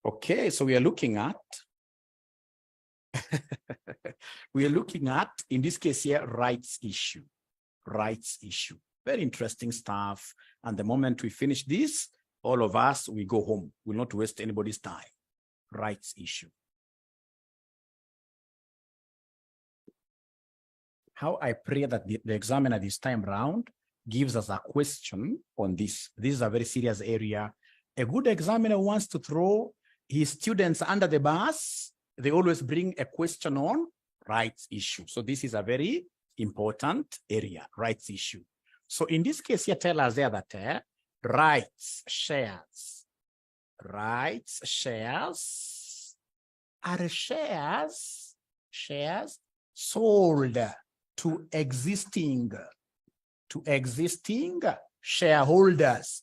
Okay, so we are looking at in this case here, rights issue. Very interesting stuff. And the moment we finish this, all of us, we go home. We'll not waste anybody's time. Rights issue. How I pray that the examiner this time round gives us a question on this. This is a very serious area. A good examiner wants to throw his students under the bus. They always bring a question on rights issue. So this is a very important area, rights issue. So in this case here, tell us there that rights shares are shares sold to existing shareholders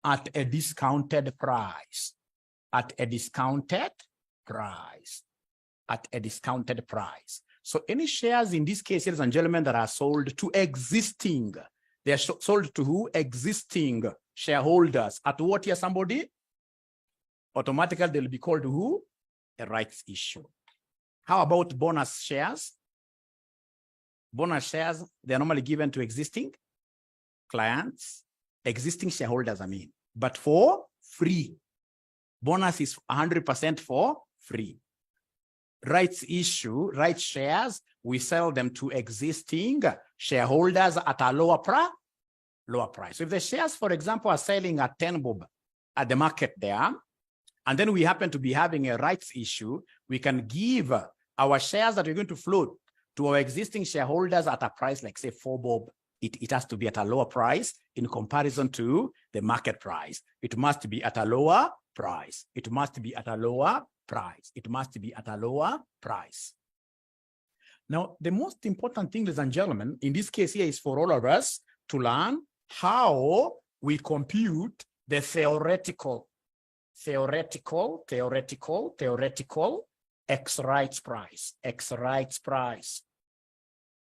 at a discounted price. So any shares in this case, ladies and gentlemen, that are sold to existing, they are sold to who? Existing shareholders. At what here, somebody? Automatically, they'll be called who? A rights issue. How about bonus shares? Bonus shares, they are normally given to existing clients, existing shareholders, but for free. Bonus is 100% for free. Rights issue, rights shares, we sell them to existing shareholders at a lower price. So if the shares, for example, are selling at 10 bob at the market there, and then we happen to be having a rights issue, we can give our shares that we're going to float to our existing shareholders at a price like, say, 4 bob. It has to be at a lower price in comparison to the market price. It must be at a lower price. Now, the most important thing, ladies and gentlemen, in this case here is for all of us to learn how we compute the theoretical X rights price.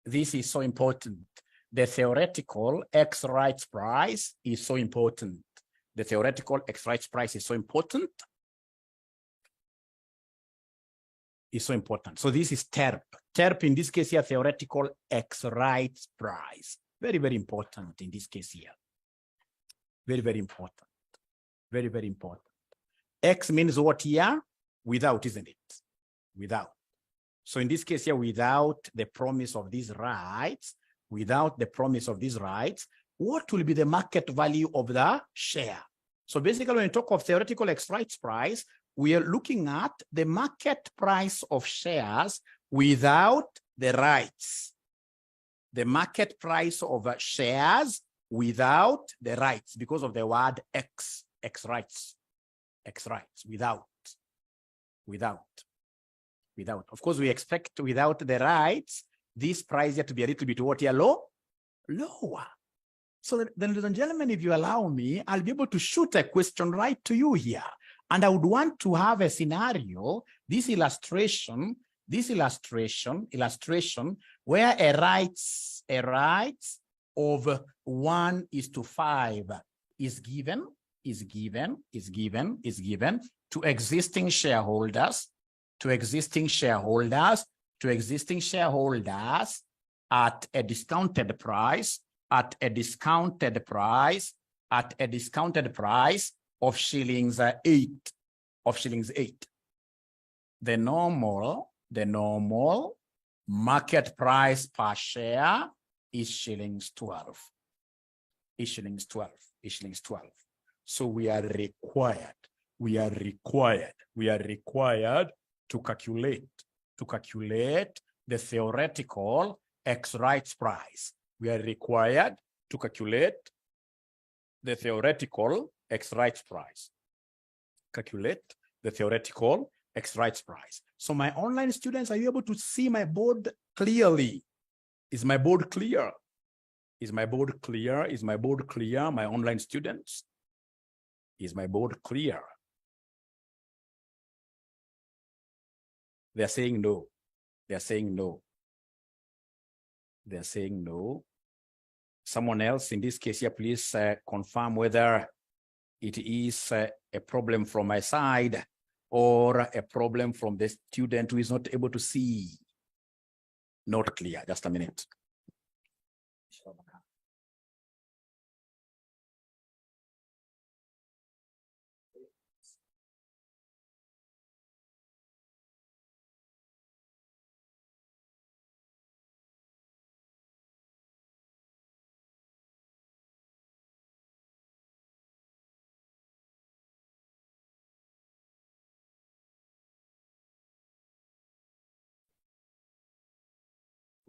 This is so important. The theoretical X rights price is so important. So this is TERP. TERP in this case here, theoretical X rights price. Very, very important in this case here. Very, very important. Very, very important. X means what here? Without, isn't it? Without. So in this case here, without the promise of these rights, what will be the market value of the share? So basically, when we talk of theoretical X rights price, we are looking at the market price of shares without the rights. The market price of shares without the rights, because of the word X rights, without. Of course, we expect without the rights, this price here to be a little bit what here, lower. So then, ladies and gentlemen, if you allow me, I'll be able to shoot a question right to you here. And I would want to have a scenario, this illustration, where a rights of 1:5 is given to existing shareholders at a discounted price of shillings 8. The normal market price per share is shillings 12. So we are required to calculate the theoretical X rights price. We are required to calculate the theoretical X rights price. So my online students, are you able to see my board clearly? Is my board clear? My online students? Is my board clear? They're saying no. Someone else in this case here, please confirm whether it is a problem from my side or a problem from the student who is not able to see. Not clear. Just a minute.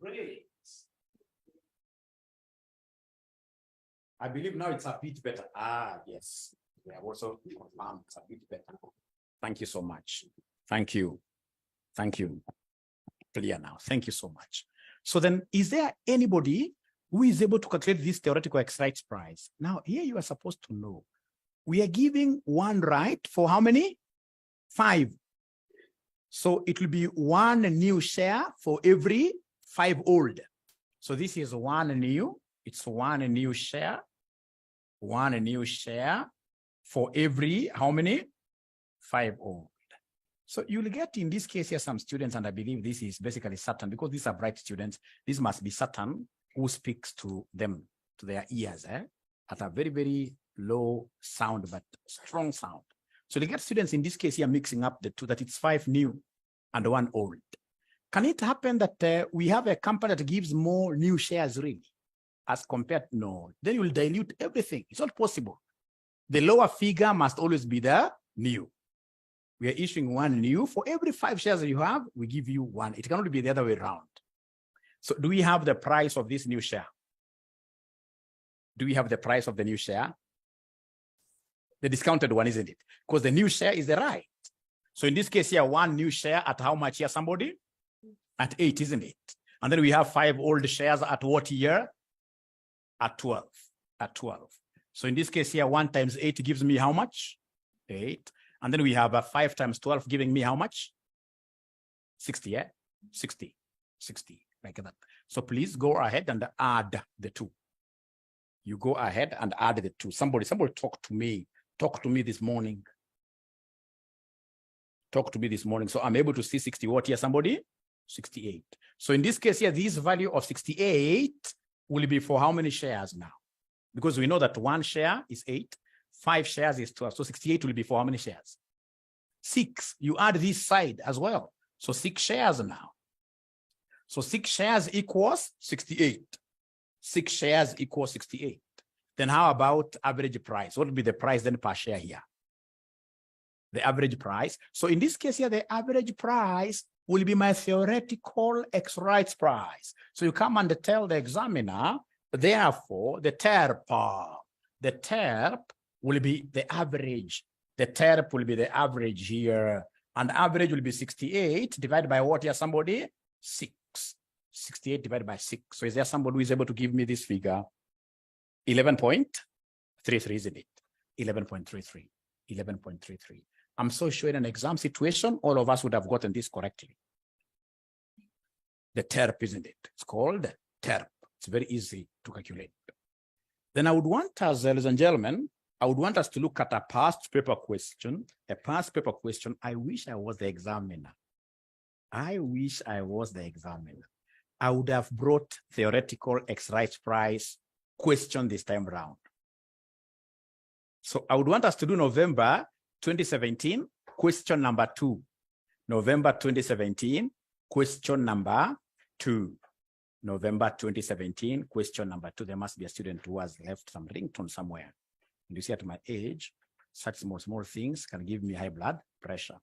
Great. I believe now it's a bit better. Ah, yes. We have also confirmed it's a bit better. Thank you so much. Thank you. Thank you. Clear now. Thank you so much. So then, is there anybody who is able to calculate this theoretical exercise price? Now, here you are supposed to know. We are giving one right for how many? 5. So it will be 1 new share for every 5 old. So this is 1 new. It's 1 new share. 1 new share for every how many? 5 old. So you'll get in this case here some students, and I believe this is basically Satan, because these are bright students. This must be Satan who speaks to them, to their ears, at a very, very low sound, but strong sound. So they get students in this case here mixing up the two, that it's 5 new and 1 old. Can it happen that we have a company that gives more new shares really as compared? No, then you will dilute everything. It's not possible. The lower figure must always be the new. We are issuing 1 new. For every 5 shares that you have, we give you 1. It cannot be the other way around. So do we have the price of this new share? Do we have the price of the new share? The discounted one, isn't it? Because the new share is the right. So in this case here, 1 new share at how much here, somebody? At 8, isn't it? And then we have 5 old shares at what year? At 12. At 12. So in this case here, 1 times 8 gives me how much? 8. And then we have a 5 times 12 giving me how much? 60, yeah? 60, like that. So please go ahead and add the 2. You go ahead and add the 2. Somebody talk to me. Talk to me this morning. Talk to me this morning. So I'm able to see 60 what here, somebody? 68. So in this case here, this value of 68 will be for how many shares now? Because we know that 1 share is 8. 5 shares is 12. So 68 will be for how many shares? 6. You add this side as well. So 6 shares now. So 6 shares equals 68. 6 shares equals 68. Then how about average price? What would be the price then per share here? The average price. So in this case here, the average price will be my theoretical exercise price. So you come and tell the examiner, therefore, the TERP will be the average. The TERP will be the average here. And average will be 68 divided by what here, somebody? 6. 68 divided by 6. So is there somebody who is able to give me this figure? 11.33, isn't it? 11.33. 11.33. I'm so sure in an exam situation, all of us would have gotten this correctly. The TERP, isn't it? It's called TERP. It's very easy to calculate. Then I would want us, ladies and gentlemen, I would want us to look at a past paper question. A past paper question. I wish I was the examiner. I wish I was the examiner. I would have brought theoretical exercise price question this time around. So I would want us to do November 2017, question number 2. November 2017, question number 2. November 2017, question number 2. There must be a student who has left some ringtone somewhere. And you see at my age, such small things can give me high blood pressure.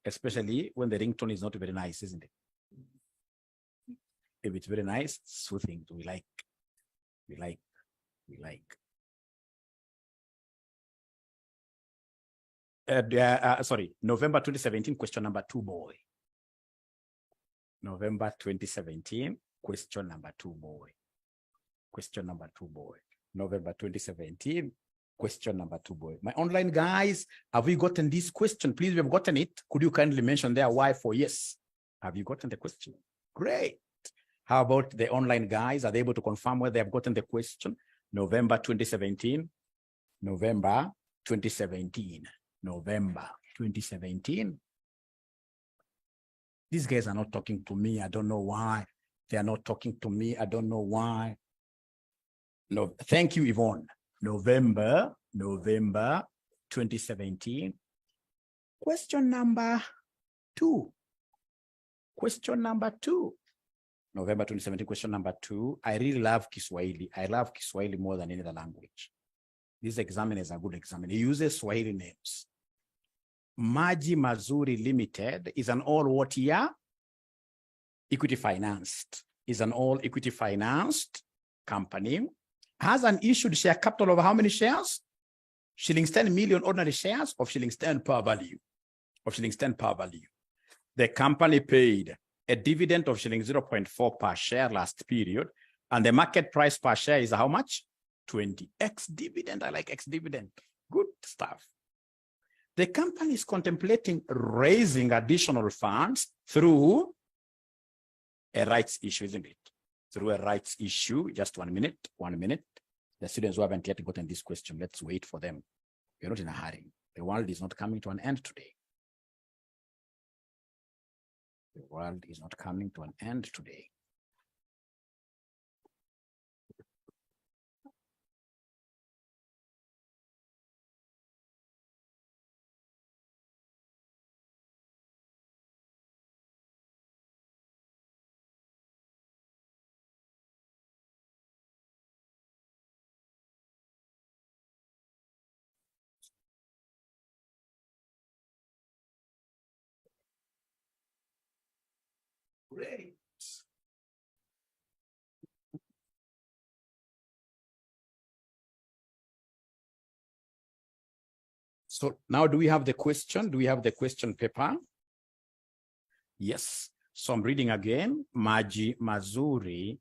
Especially when the ringtone is not very nice, isn't it? If it's very nice, soothing, we like. Sorry, November 2017, question number 2, boy. November 2017, question number 2, boy. Question number 2, boy. November 2017, question number 2, boy. My online guys, have you gotten this question? Please, we have gotten it. Could you kindly mention there why for yes? Have you gotten the question? Great. How about the online guys? Are they able to confirm whether they have gotten the question? November 2017. November 2017. November 2017. These guys are not talking to me. I don't know why. They are not talking to me. I don't know why. No, thank you, Yvonne. November 2017. Question number 2. Question number 2. November 2017, question number 2. I really love Kiswahili. I love Kiswahili more than any other language. This examiner is a good examiner. He uses Swahili names. 𝒔𝒎𝒻𝒍𝒐𝒏 Limited is an all what year? Equity financed. Is an all equity financed company. Has an issued share capital of how many shares? Shillings 10 million ordinary shares of shillings 10 per value. Of shillings 10 per value. The company paid a dividend of shilling 0.4 per share last period. And the market price per share is how much? 20. Ex-dividend. I like ex-dividend. Good stuff. The company is contemplating raising additional funds through a rights issue, isn't it? Through a rights issue. Just 1 minute. 1 minute. The students who haven't yet gotten this question, let's wait for them. We're not in a hurry. The world is not coming to an end today. The world is not coming to an end today. Great. So now do we have the question? Do we have the question paper? Yes. So I'm reading again. 𝒔𝒎𝒻𝒍𝒐𝒄𝒌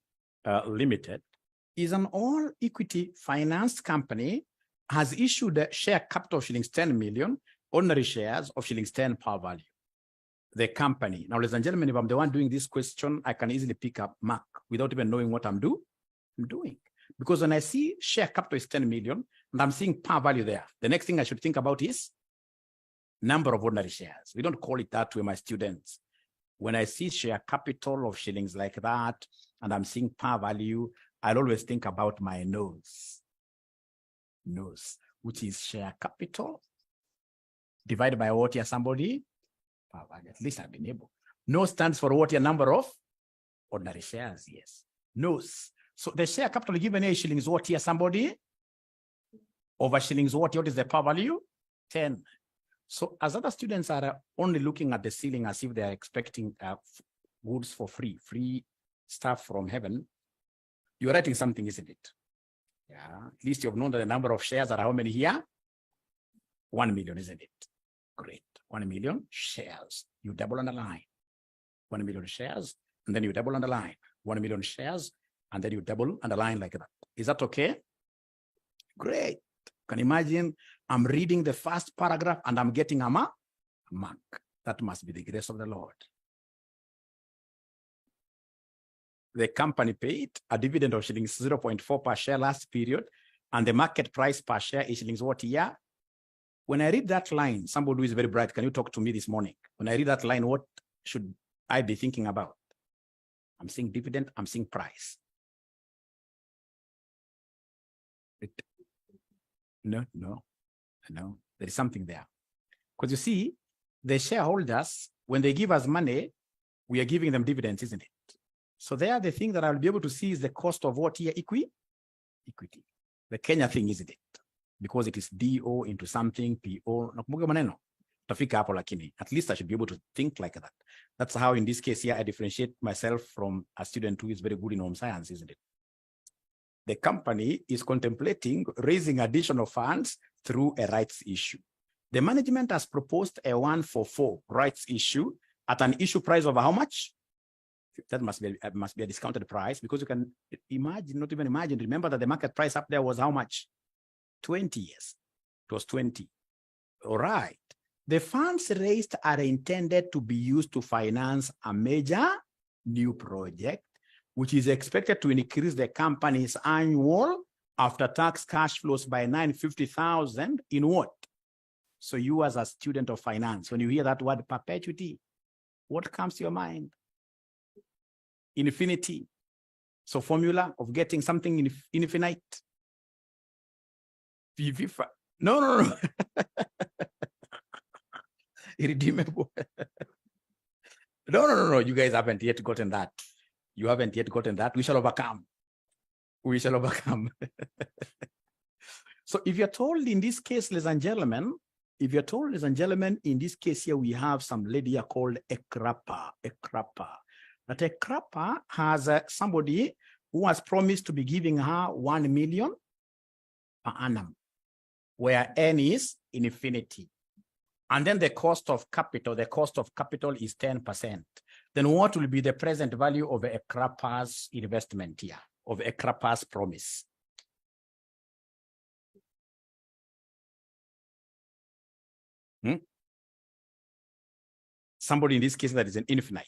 Limited is an all equity financed company, has issued a share capital of shillings 10 million, ordinary shares of shillings 10 per value. The company. Now, ladies and gentlemen, if I'm the one doing this question, I can easily pick up mark without even knowing what I'm doing. Because when I see share capital is 10 million, and I'm seeing per value there, the next thing I should think about is number of ordinary shares. We don't call it that way, my students. When I see share capital of shillings like that, and I'm seeing per value, I'll always think about my nose, which is share capital divided by what here, somebody? Per value. At least I've been able. No stands for what here, number of ordinary shares, yes. Nose. So the share capital given here is shillings what here, somebody? Over shillings what is the per value? 10. So as other students are only looking at the ceiling as if they are expecting goods for free stuff from heaven, you're writing something, isn't it? Yeah, at least you've known that the number of shares are how many here? 1 million, isn't it? Great. 1 million shares. You double underline. 1 million shares, and then you double underline. 1 million shares, and then you double underline like that. Is that okay? Great. Can you imagine? I'm reading the first paragraph and I'm getting a mark. That must be the grace of the Lord. The company paid a dividend of shillings 0.4 per share last period, and the market price per share is shillings what year? When I read that line, somebody who is very bright, can you talk to me this morning? When I read that line, what should I be thinking about? I'm seeing dividend, I'm seeing price. No, there is something there. Because you see, the shareholders, when they give us money, we are giving them dividends, isn't it? So there, the thing that I'll be able to see is the cost of what here? Equity. The Kenya thing, isn't it? Because it is DO into something, PO. At least I should be able to think like that. That's how, in this case here, I differentiate myself from a student who is very good in home science, isn't it? The company is contemplating raising additional funds through a rights issue. The management has proposed a 1-for-4 rights issue at an issue price of how much? That must be a discounted price, because you can imagine, not even imagine, remember that the market price up there was how much? 20 years. It was 20. All right. The funds raised are intended to be used to finance a major new project which is expected to increase the company's annual after-tax cash flows by $950,000 in what? So you as a student of finance, when you hear that word perpetuity, what comes to your mind? Infinity. So formula of getting something infinite. No. Irredeemable. No. You guys haven't yet gotten that. You haven't yet gotten that. We shall overcome. We shall overcome. So if you're told in this case, ladies and gentlemen, in this case here, we have some lady here called 𝒂𝒂𝒕𝒊𝒐𝒏. That 𝒂𝒂𝒕𝒊𝒐𝒏 has somebody who has promised to be giving her 1 million per annum, where N is infinity. And then the cost of capital is 10%. Then what will be the present value of 𝒂𝒂𝒕𝒊𝒐𝒏's investment here, of 𝒂𝒂𝒕𝒊𝒐𝒏's promise? Somebody in this case that is an infinite.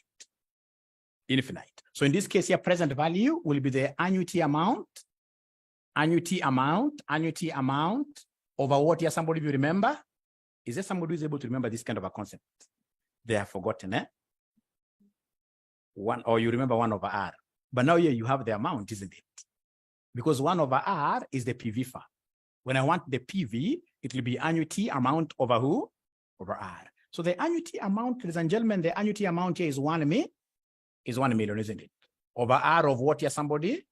So in this case here, present value will be the annuity amount over what here? Somebody will remember? Is there somebody who is able to remember this kind of a concept? They have forgotten, eh? Or you remember 1 over R. But now here you have the amount, isn't it? Because 1 over R is the PV far. When I want the PV, it will be annuity amount over who? Over R. So the annuity amount, ladies and gentlemen, the annuity amount here is 1 million, isn't it? Over R of what here, somebody?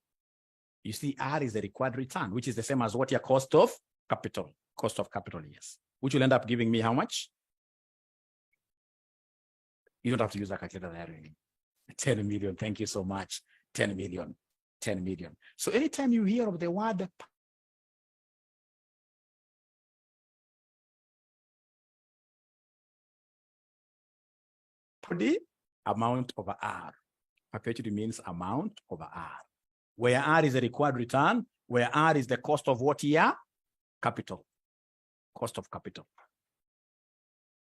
You see, R is the required return, which is the same as what your cost of capital. Cost of capital, yes. Which will end up giving me how much? You don't have to use a calculator there. 10 million. Thank you so much. 10 million. 10 million. So anytime you hear of the word the amount over R. Perpetuity means amount over R. Where R is the required return, where R is the cost of what here? Capital. Cost of capital.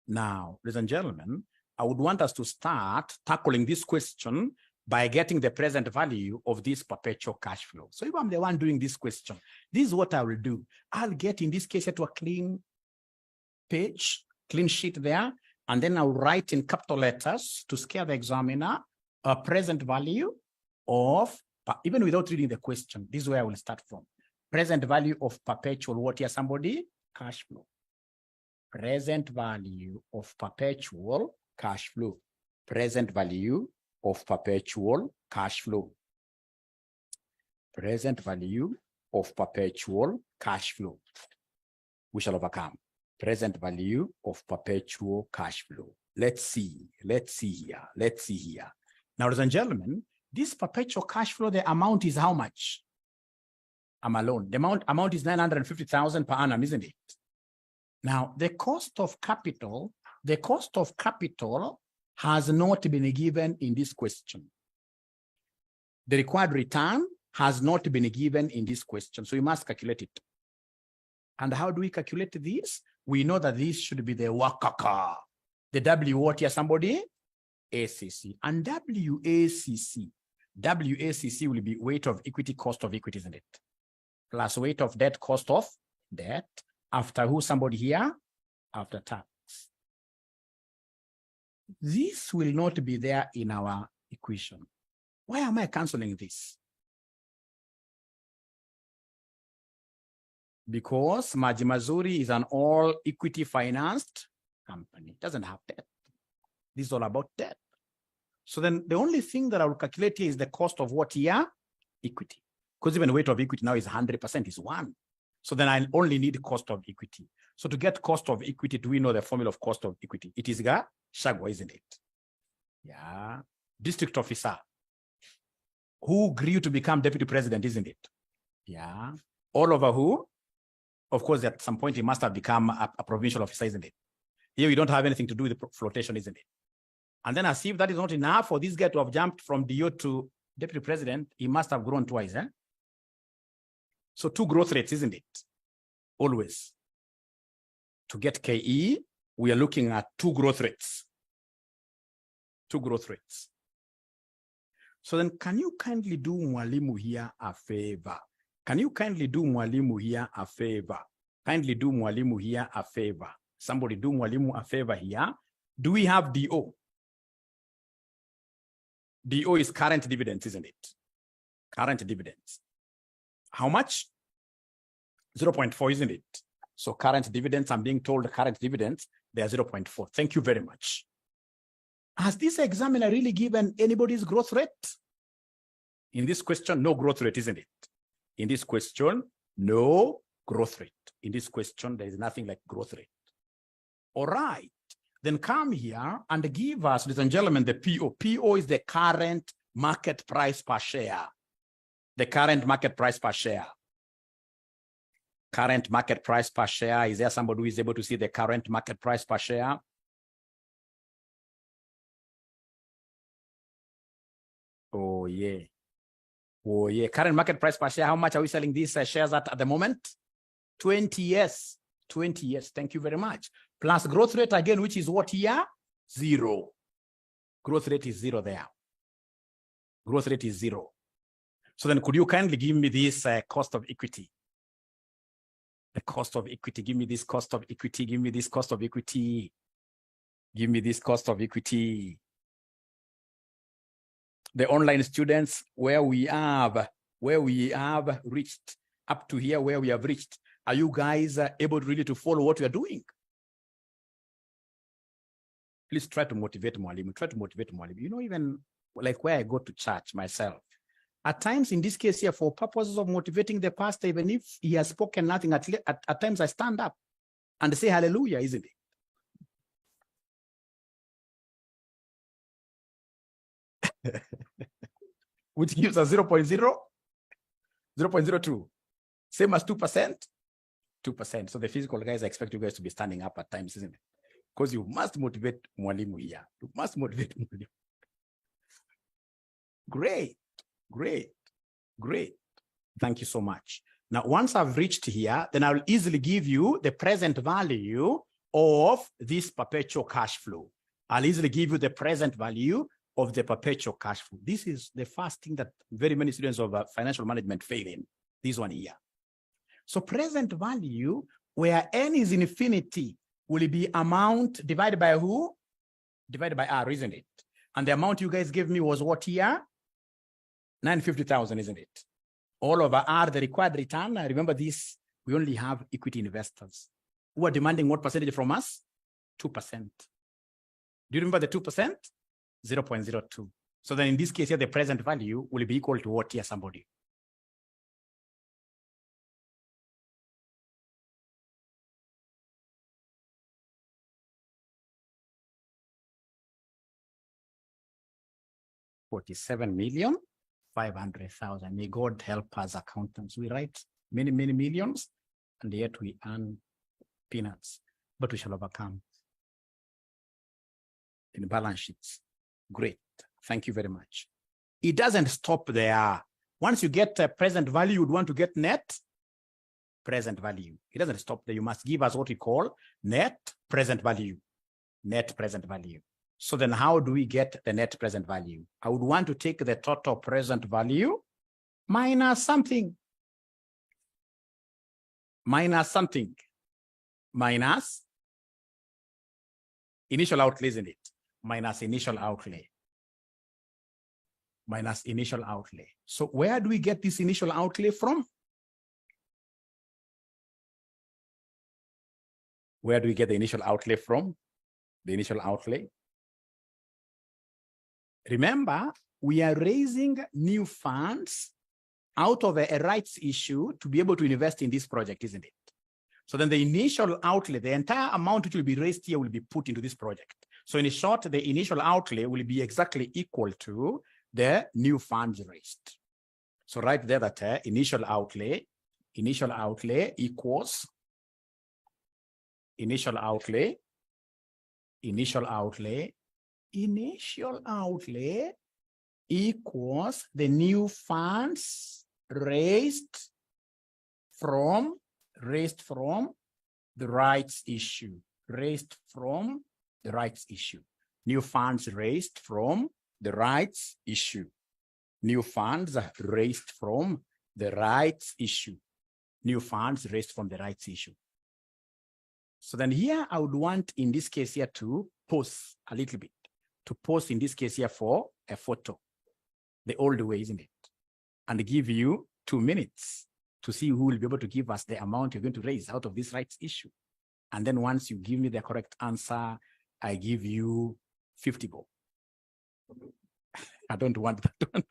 Now, ladies and gentlemen, I would want us to start tackling this question by getting the present value of this perpetual cash flow. So if I'm the one doing this question, this is what I will do. I'll get, in this case, to a clean page, clean sheet there, and then I'll write in capital letters to scare the examiner a present value of, even without reading the question, this is where I will start from. Present value of perpetual, what here, somebody? Cash flow. Present value of perpetual cash flow. Present value of perpetual cash flow. Present value of perpetual cash flow. We shall overcome. Present value of perpetual cash flow. Let's see here. Now, ladies and gentlemen, this perpetual cash flow, the amount is how much? I'm alone. The amount is 950,000 per annum, isn't it? Now, the cost of capital has not been given in this question. The required return has not been given in this question, so you must calculate it. And how do we calculate this? We know that this should be the 𝒂𝒂𝒕𝒊𝒐𝒏. The W, what here, somebody? ACC. And WACC will be weight of equity, cost of equity, isn't it? Plus weight of debt, cost of debt. After who, somebody here? After tax. This will not be there in our equation. Why am I canceling this? Because Maji Mazuri is an all equity financed company. It doesn't have debt. This is all about debt. So then the only thing that I will calculate here is the cost of what here? Equity. Because even weight of equity now is 100%, is 1. So then I only need cost of equity. So to get cost of equity, do we know the formula of cost of equity? It is Shagwa, isn't it? Yeah. District officer. Who grew to become deputy president, isn't it? Yeah. All over who? Of course, at some point, he must have become a provincial officer, isn't it? Here, we don't have anything to do with the flotation, isn't it? And then as if that is not enough for this guy to have jumped from DO to deputy president, he must have grown twice, eh? So 2 growth rates, isn't it? Always. To get KE, we are looking at 2 growth rates. 2 growth rates. So then can you kindly do mwalimu here a favor? Can you kindly do mwalimu here a favor? Kindly do mwalimu here a favor. Somebody do mwalimu a favor here. Do we have DO? DO is current dividends, isn't it? Current dividends. How much? 0.4, isn't it? So current dividends, I'm being told the current dividends, they are 0.4. Thank you very much. Has this examiner really given anybody's growth rate? In this question, no growth rate, isn't it? In this question, no growth rate. In this question, there is nothing like growth rate. All right. Then come here and give us, ladies and gentlemen, the PO. PO is the current market price per share. The current market price per share. Current market price per share. Is there somebody who is able to see the current market price per share? Oh, yeah. Oh, yeah. Current market price per share. How much are we selling these shares at the moment? 20 years. 20 years. Thank you very much. Plus growth rate again, which is what here? 0. Growth rate is 0 there. Growth rate is 0. So then could you kindly give me this cost of equity? The cost of equity. Give me this cost of equity. Give me this cost of equity. Give me this cost of equity. The online students, where we have reached up to here, where we have reached, are you guys able really to follow what we are doing? Please try to motivate mwalimu. Try to motivate mwalimu. You know, even like where I go to church myself, at times in this case here, for purposes of motivating the pastor, even if he has spoken nothing, at times I stand up and say hallelujah, isn't it? Which gives us 0.02. Same as 2%. 2%. So the physical guys, I expect you guys to be standing up at times, isn't it? Because you must motivate mwalimu here. You must motivate mwalimu. Great, great, great. Thank you so much. Now, once I've reached here, then I'll easily give you the present value of this perpetual cash flow. I'll easily give you the present value of the perpetual cash flow. This is the first thing that very many students of financial management fail in, this one here. So present value, where n is infinity, will it be amount divided by who? Divided by R, isn't it? And the amount you guys gave me was what here? 950,000, isn't it? All over R, the required return. Remember this, we only have equity investors who are demanding what percentage from us? 2%. Do you remember the 2%? 0.02. So then in this case here, the present value will be equal to what here, somebody? $47,500,000. May God help us accountants. We write many, many millions, and yet we earn peanuts, but we shall overcome in balance sheets. Great. Thank you very much. It doesn't stop there. Once you get present value, you would want to get net present value. It doesn't stop there. You must give us what we call net present value. Net present value. So then how do we get the net present value? I would want to take the total present value minus something. Minus something. Minus initial outlay, isn't it? Minus initial outlay. Minus initial outlay. So where do we get this initial outlay from? Where do we get the initial outlay from? The initial outlay. Remember, we are raising new funds out of a rights issue to be able to invest in this project, isn't it? So then the initial outlay, the entire amount which will be raised here will be put into this project. So in short, the initial outlay will be exactly equal to the new funds raised. So right there that initial outlay equals initial outlay equals the new funds raised from the rights issue. New funds raised from the rights issue. New funds raised from the rights issue. New funds raised from the rights issue. So then here I would want in this case here to pause a little bit. To pause in this case here for a photo. The old way, isn't it? And give you 2 minutes to see who will be able to give us the amount you're going to raise out of this rights issue. And then once you give me the correct answer, I give you 50 bob. I don't want that one.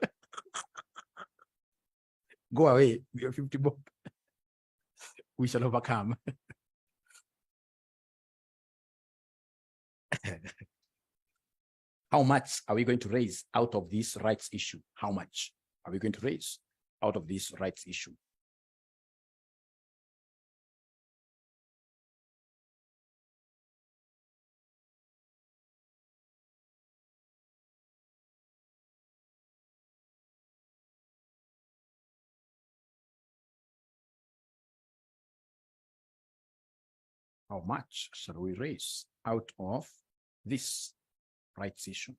Go away, your 50 bob. We shall overcome. How much are we going to raise out of this rights issue? How much are we going to raise out of this rights issue? How much shall we raise out of this rights issue?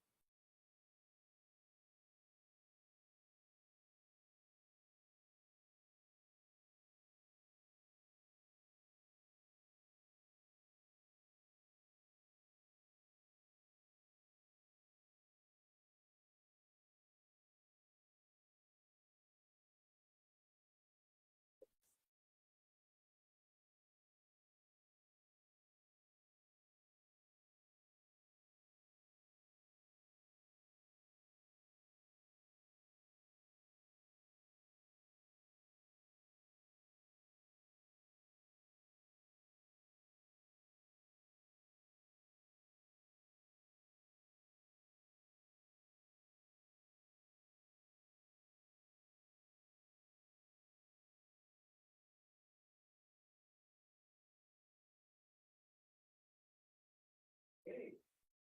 Okay.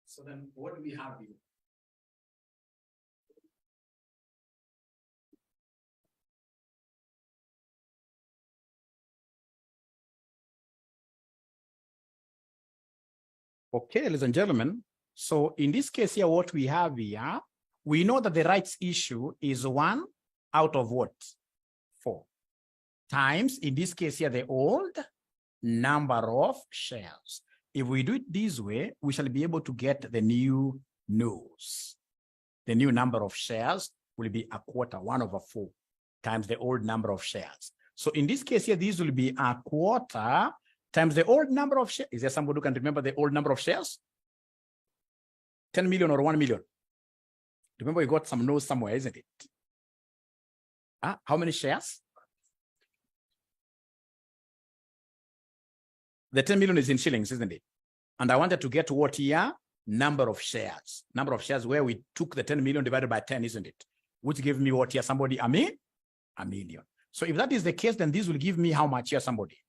So then what do we have here? Okay, ladies and gentlemen. So in this case here, what we have here, we know that the rights issue is 1 out of what? 4 times, in this case here, the old number of shares. If we do it this way, we shall be able to get the new no's. The new number of shares will be 1/4, 1/4, times the old number of shares. So in this case here, this will be 1/4 times the old number of shares. Is there somebody who can remember the old number of shares? 10 million or 1 million? Remember, we got some no's somewhere, isn't it? How many shares? The 10 million is in shillings, isn't it? And I wanted to get what here? Number of shares. Number of shares where we took the 10 million divided by 10, isn't it? Which gave me what here? Somebody, a million. So if that is the case, then this will give me how much here, somebody?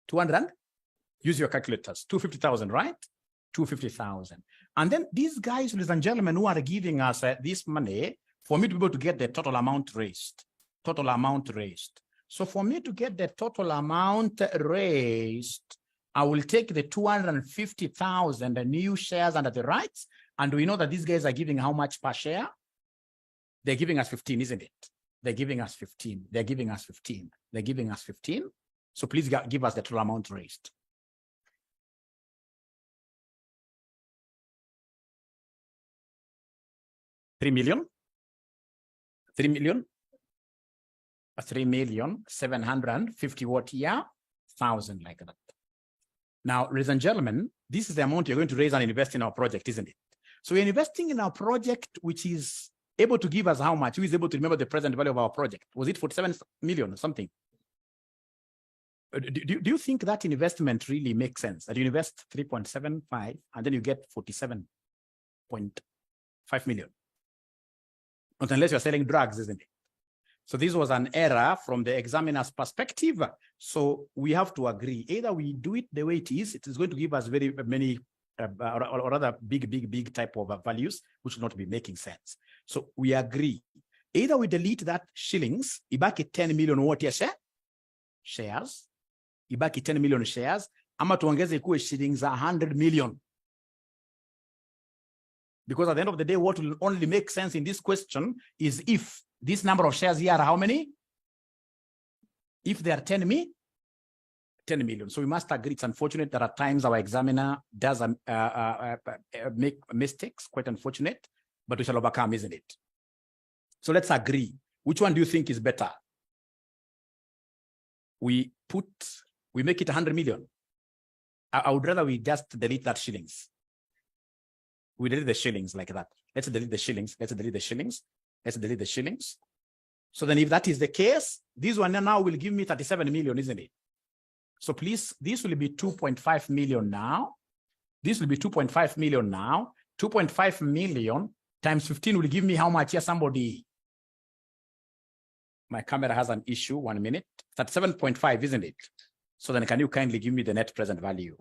200? Use your calculators. 250,000, right? 250,000. And then these guys, ladies and gentlemen, who are giving us this money for me to be able to get the total amount raised. Total amount raised. So for me to get the total amount raised, I will take the 250,000 new shares under the rights. And we know that these guys are giving how much per share? They're giving us 15, isn't it? They're giving us 15. They're giving us 15. They're giving us 15. So please give us the total amount raised. $3 million. 3,750,000 what year? 1,000 like that. Now, ladies and gentlemen, this is the amount you're going to raise and invest in our project, isn't it? So we're investing in our project, which is able to give us how much? Who is able to remember the present value of our project? Was it 47 million or something? Do you think that investment really makes sense? That you invest 3.75 and then you get 47.5 million? Not unless you're selling drugs, isn't it? So this was an error from the examiner's perspective. So we have to agree. Either we do it the way it is going to give us very many or rather big type of values, which will not be making sense. So we agree. Either we delete that shillings, ibaki 10 million what ya shares, ibaki 10 million shares, ama tuongeze kuwe shillings 100 million. Because at the end of the day, what will only make sense in this question is if this number of shares here are how many? If they are 10 million. So we must agree. It's unfortunate that at times our examiner does make mistakes, quite unfortunate, but we shall overcome, isn't it? So let's agree. Which one do you think is better? We make it 100 million. I would rather we just delete that shillings. We delete the shillings like that. Let's delete the shillings. Let's delete the shillings. Let's delete the shillings. So then if that is the case, this one now will give me 37 million, isn't it? So please, this will be 2.5 million now. This will be 2.5 million now. 2.5 million times 15 will give me how much here, somebody? My camera has an issue, 1 minute. 37.5, isn't it? So then can you kindly give me the net present value?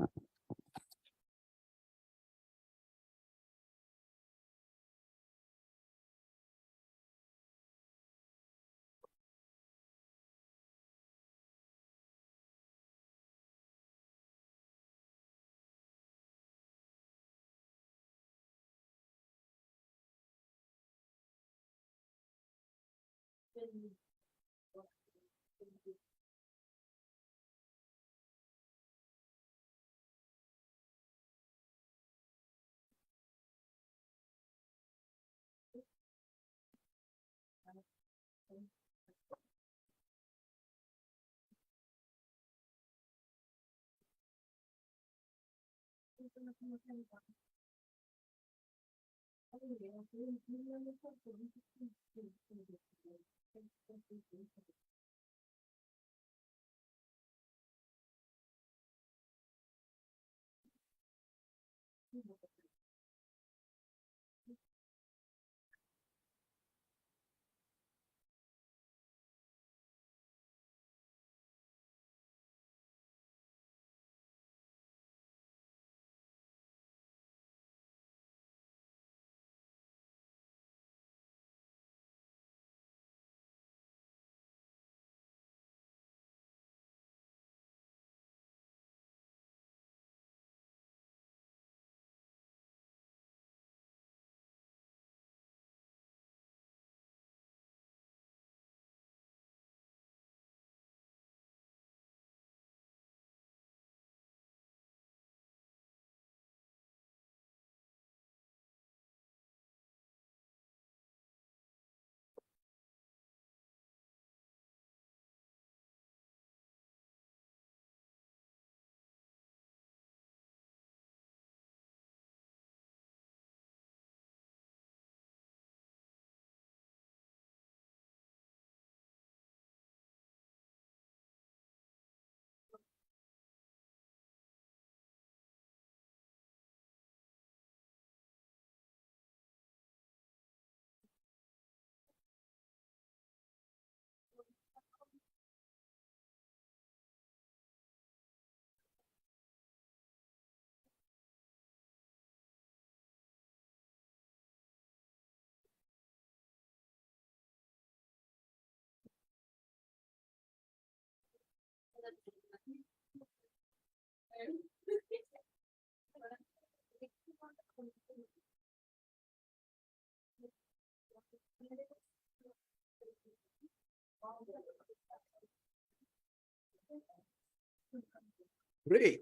Great.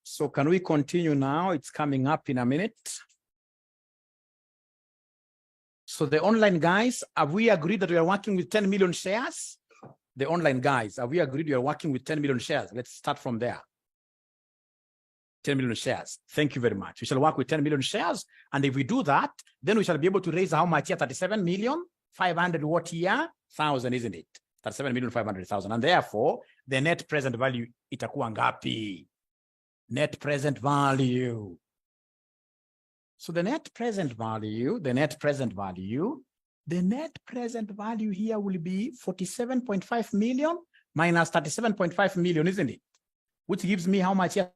So can we continue now? It's coming up in a minute. So the online guys, have we agreed that we are working with 10 million shares? The online guys, have we agreed we are working with 10 million shares? Let's start from there. 10 million shares. Thank you very much. We shall work with 10 million shares. And if we do that, then we shall be able to raise how much here? 37,500,000 what here? Thousand, isn't it? 37,500,000. And therefore, the net present value itakuwa ngapi? Net present value. So the net present value here will be 47.5 million minus 37.5 million, isn't it? Which gives me how much here?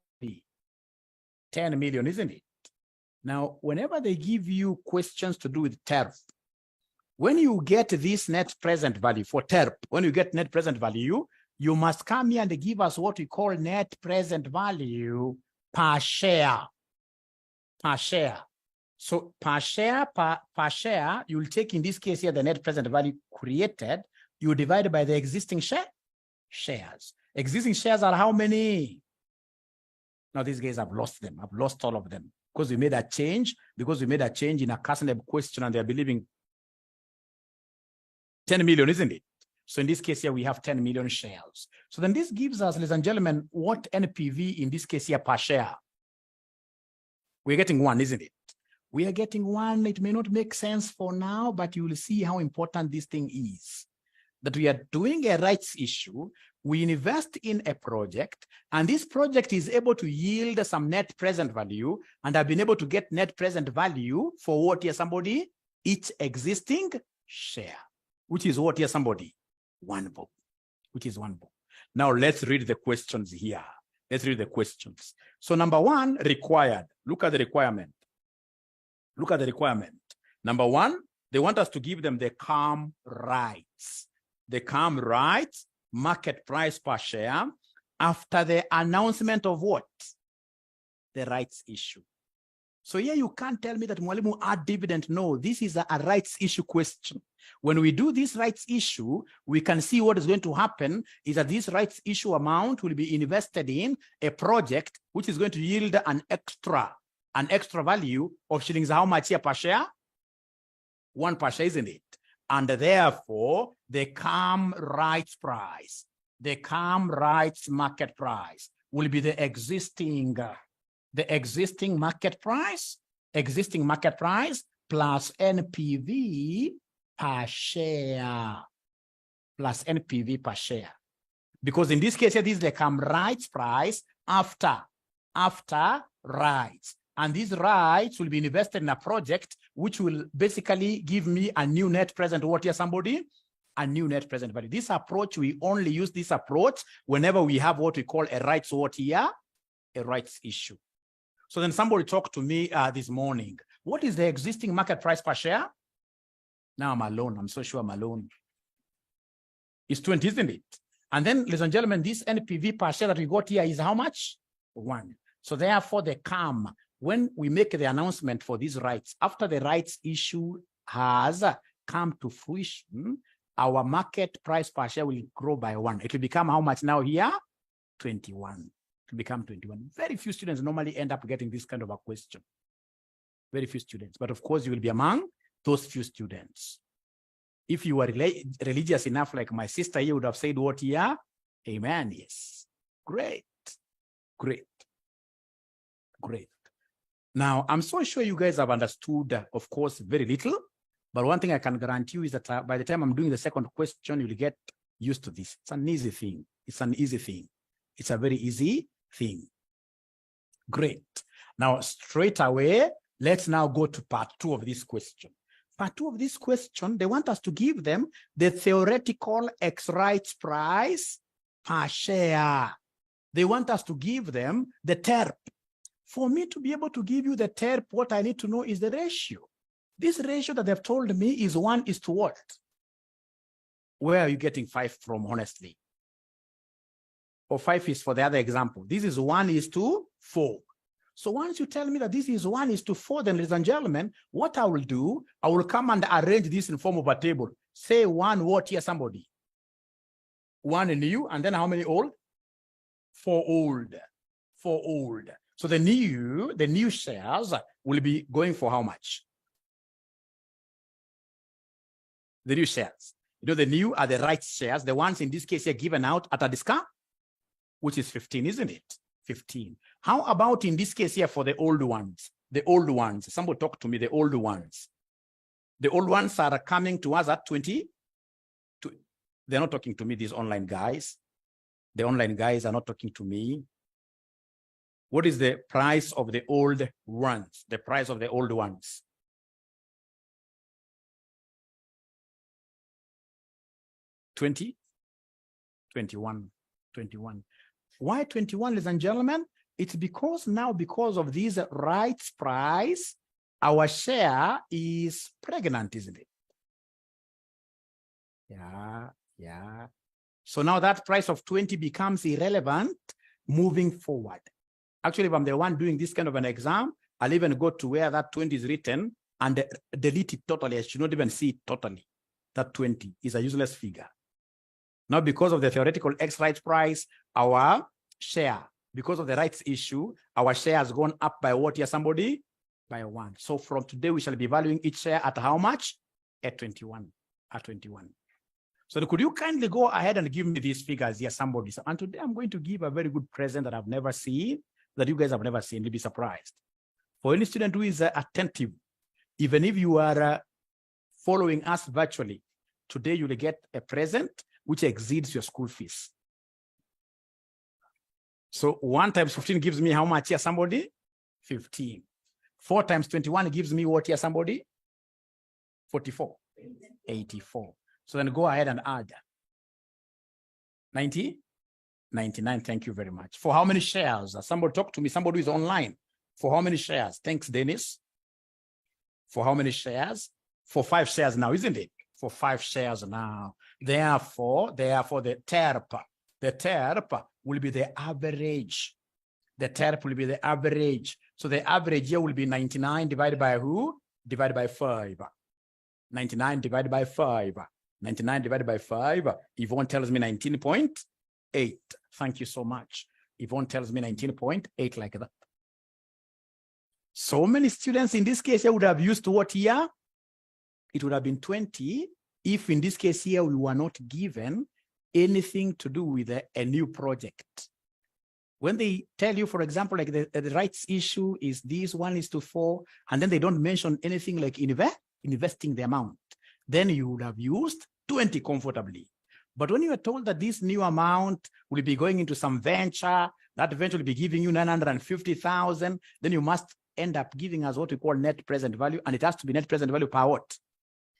10 million, isn't it? Now, whenever they give you questions to do with TERP, when you get this net present value for TERP, when you get net present value, you must come here and give us what we call net present value per share. Per share. So per share, you'll take in this case here the net present value created, you divide by the existing shares. Existing shares are how many? Now these guys have lost them. I've lost all of them because we made a change, in a KASNEB question and they're believing 10 million, isn't it? So in this case here, we have 10 million shares. So then this gives us, ladies and gentlemen, what NPV in this case here per share? We're getting 1, isn't it? We are getting 1. It may not make sense for now, but you will see how important this thing is. That we are doing a rights issue, we invest in a project, and this project is able to yield some net present value, and I've been able to get net present value for what here, somebody? Each existing share, which is what here, somebody? 1 bob, which is 1 bob. Now let's read the questions here. Let's read the questions. So number 1, required. Look at the requirement. Look at the requirement. Number 1, they want us to give them the CAM rights. The CAM rights, market price per share, after the announcement of what? The rights issue. So here you can't tell me that Mwalimu add dividend. No, this is a rights issue question. When we do this rights issue, we can see what is going to happen is that this rights issue amount will be invested in a project which is going to yield an extra value of shillings. How much here per share? 1 per share, isn't it? And therefore, the CAM rights price, the CAM rights market price will be the existing market price plus NPV per share, Because in this case, here, this is the CAM rights price after rights. And these rights will be invested in a project which will basically give me a new net present. What here, somebody? A new net present value. This approach, we only use this approach whenever we have what we call a rights what here? A rights issue. So then somebody talked to me this morning. What is the existing market price per share? Now I'm alone. I'm so sure I'm alone. It's 20, isn't it? And then, ladies and gentlemen, this NPV per share that we got here is how much? 1. So therefore, the CAM, when we make the announcement for these rights, after the rights issue has come to fruition, our market price per share will grow by 1. It will become how much now here? 21. To become 21. Very few students normally end up getting this kind of a question. Very few students. But of course, you will be among those few students. If you were religious enough, like my sister here would have said what here? Amen. Yes. Great. Great. Great. Now, I'm so sure you guys have understood, of course, very little. But one thing I can guarantee you is that by the time I'm doing the second question, you'll get used to this. It's an easy thing. It's an easy thing. It's a very easy thing. Great. Now, straight away, let's now go to part 2 of this question. Part 2 of this question, they want us to give them the theoretical X rights price per share. They want us to give them the TERP. For me to be able to give you the TERP, what I need to know is the ratio. This ratio that they've told me is 1 is to what? Where are you getting 5 from, honestly? Or 5 is for the other example. This is 1 is to 4. So once you tell me that this is 1 is to 4, then ladies and gentlemen, what I will do, I will come and arrange this in form of a table. Say 1 what here, somebody? 1 new, and then how many old? 4 old. 4 old. So the new shares will be going for how much? The new shares. You know, the new are the rights shares. The ones in this case here given out at a discount, which is 15, isn't it? 15. How about in this case here for the old ones? The old ones. Somebody talk to me, the old ones. The old ones are coming to us at 20. They're not talking to me, these online guys. The online guys are not talking to me. What is the price of the old ones? The price of the old ones. $20, $21, $21. Why 21, ladies and gentlemen? It's because now, because of this rights price, our share is pregnant, isn't it? Yeah. So now that price of 20 becomes irrelevant moving forward. Actually, if I'm the one doing this kind of an exam, I'll even go to where that 20 is written and delete it totally. I should not even see it totally. That 20 is a useless figure. Now, because of the theoretical X rights price, our share, because of the rights issue, our share has gone up by what here, somebody? By 1. So from today, we shall be valuing each share at how much? At 21. At 21. So could you kindly go ahead and give me these figures here, somebody? And today I'm going to give a very good present that I've never seen, that you guys have never seen. You'll be surprised. For any student who is attentive, even if you are following us virtually, today you'll get a present which exceeds your school fees. So 1 times 15 gives me how much here, somebody? 15. 4 times 21 gives me what here, somebody? 44. 84. So then go ahead and add 90, 99. Thank you very much. For how many shares? Somebody talk to me. Somebody who is online. For how many shares? Thanks, Dennis. For how many shares? For 5 shares now, isn't it? For 5 shares now. Therefore, the 𝒅𝒐𝒏 will be the average. The 𝒅𝒐𝒏 will be the average. So the average here will be 99 divided by who? Divided by 5. 99 divided by 5. 99 divided by 5. Yvonne tells me 19.8. Thank you so much. Yvonne tells me 19.8 like that. So many students in this case here would have used what here? It would have been 20 if in this case here we were not given anything to do with a new project. When they tell you, for example, like the rights issue is this 1:4, and then they don't mention anything like investing the amount, then you would have used 20 comfortably. But when you are told that this new amount will be going into some venture, that venture will be giving you 950,000, then you must end up giving us what we call net present value, and it has to be net present value per what?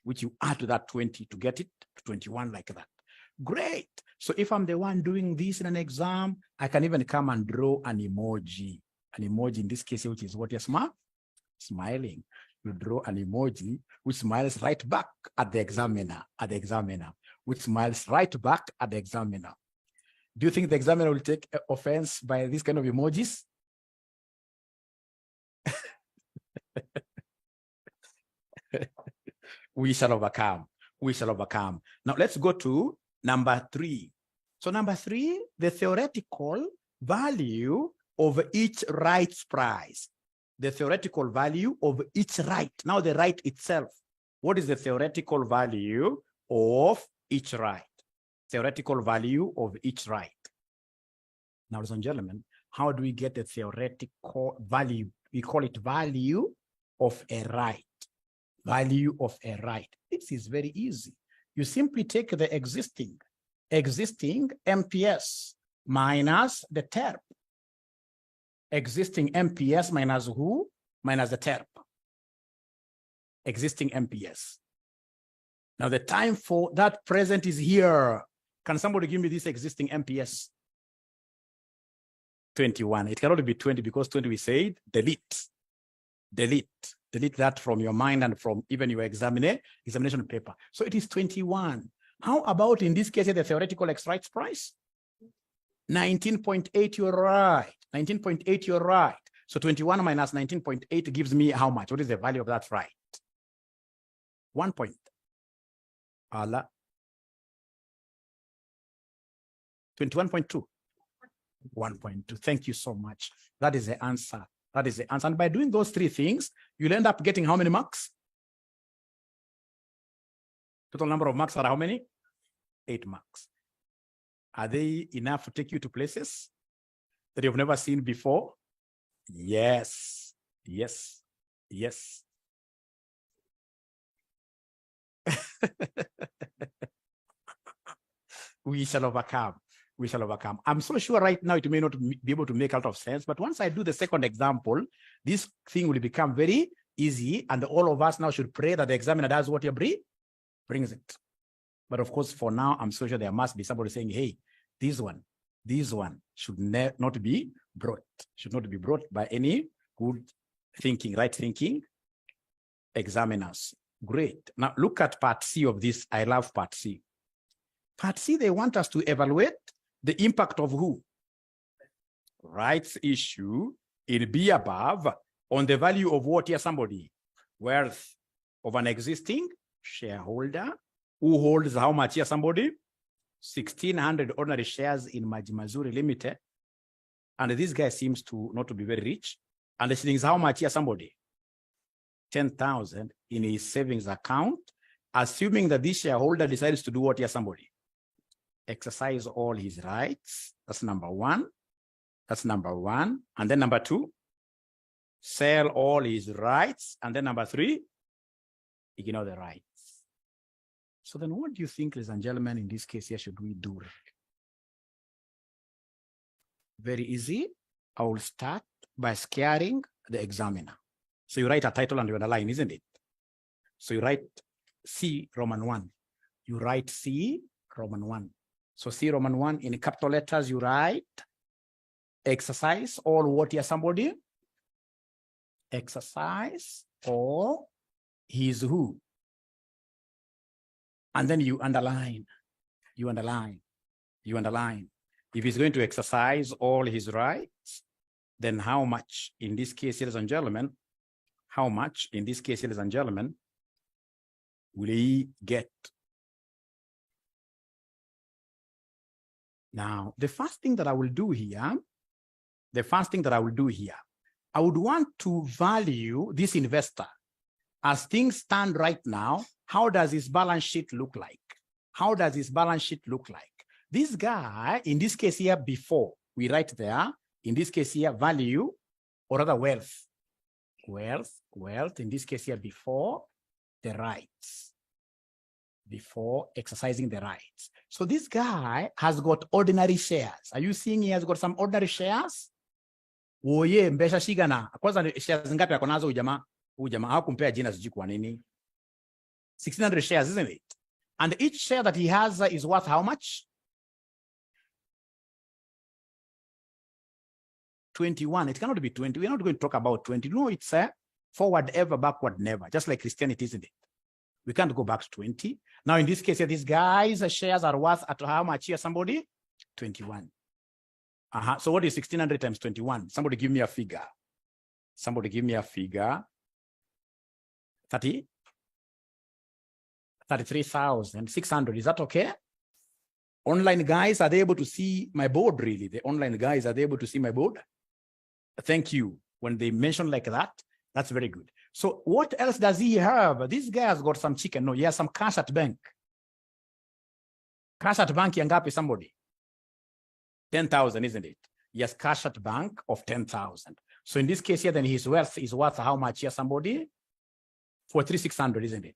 Which you add to that 20 to get it to 21 like that. Great. So if I'm the one doing this in an exam, I can even come and draw an emoji. An emoji in this case, which is what you're smiling. You draw an emoji which smiles right back at the examiner, which smiles right back at the examiner. Do you think the examiner will take offense by these kind of emojis? We shall overcome. We shall overcome. Now let's go to number 3. So number 3, the theoretical value of each rights price. The theoretical value of each right. Now the right itself. What is the theoretical value of each right? Theoretical value of each right. Now, ladies and gentlemen, how do we get the theoretical value? We call it value of a right. Value of a right. This is very easy. You simply take the existing MPS minus the 𝒅𝒐𝒏. Existing MPS minus who? Minus the 𝒅𝒏. Existing MPS. Now the time for that present is here. Can somebody give me this existing MPS? 21. It cannot be 20 because 20 we said delete. Delete that from your mind and from even your examination paper. So it is 21. How about in this case the theoretical X rights price? 19.8, you're right. 19.8, you're right. So 21 minus 19.8 gives me how much? What is the value of that right? 1 point. Allah. 21.2. 1.2. Thank you so much. That is the answer. That is the answer. And by doing those 3 things, you'll end up getting how many marks? Total number of marks are how many? 8 marks. Are they enough to take you to places that you've never seen before? Yes. Yes. Yes. We shall overcome. We shall overcome. I'm so sure right now it may not be able to make a lot of sense, but once I do the second example, this thing will become very easy, and all of us now should pray that the examiner does what he brings it. But of course, for now, I'm so sure there must be somebody saying, hey, this one should not be brought by any good thinking, right thinking examiners. Great. Now look at part C of this. I love part C. Part C, they want us to evaluate the impact of who? Rights issue in B above on the value of what here, somebody? Wealth of an existing shareholder who holds how much here, somebody? 1,600 ordinary shares in Majimazuri Limited. And this guy seems to not to be very rich. And the shillings, how much here, somebody? 10,000 in his savings account, assuming that this shareholder decides to do what here, somebody? Exercise all his rights. That's number one. That's number one. And then number two, sell all his rights. And then number three, ignore the rights. So then what do you think, ladies and gentlemen, in this case here, should we do? Very easy. I will start by scaring the examiner. So you write a title and you underline, isn't it? So you write C Roman 1. You write C Roman 1. So C Roman 1 in capital letters, you write exercise all what here, somebody? Exercise all his who? And then you underline, you underline, you underline. If he's going to exercise all his rights, then how much in this case, ladies and gentlemen, how much in this case, ladies and gentlemen, will he get? Now, the first thing that I will do here, I would want to value this investor. As things stand right now, how does his balance sheet look like? How does his balance sheet look like? This guy, in this case here, before, we write there, in this case here, value, or rather wealth. Wealth, in this case here, before the rights. Before exercising the rights. So this guy has got ordinary shares. Are you seeing he has got some ordinary shares? Oye, mbesha shigana. Kwanza shares ngapi yako nazo ujamaa? Ujamaa hakumpea jina sijui kwa nini. 1,600 shares, isn't it? And each share that he has is worth how much? 21. It cannot be 20. We're not going to talk about 20. No, it's a forward ever, backward never. Just like Christianity, isn't it? We can't go back to 20. Now, in this case, these guys' shares are worth at how much here, somebody? 21. So what is 1,600 times 21? Somebody give me a figure. Somebody give me a figure. 33,600. Is that okay? Online guys, are they able to see my board really? The online guys, are they able to see my board? Thank you. When they mention like that, that's very good. So what else does he have? This guy has got some chicken. No, he has some cash at bank. Cash at bank, yangapi somebody? 10,000, isn't it? Yes, cash at bank of 10,000. So in this case here, then his wealth is worth how much here, somebody? 43,600, isn't it?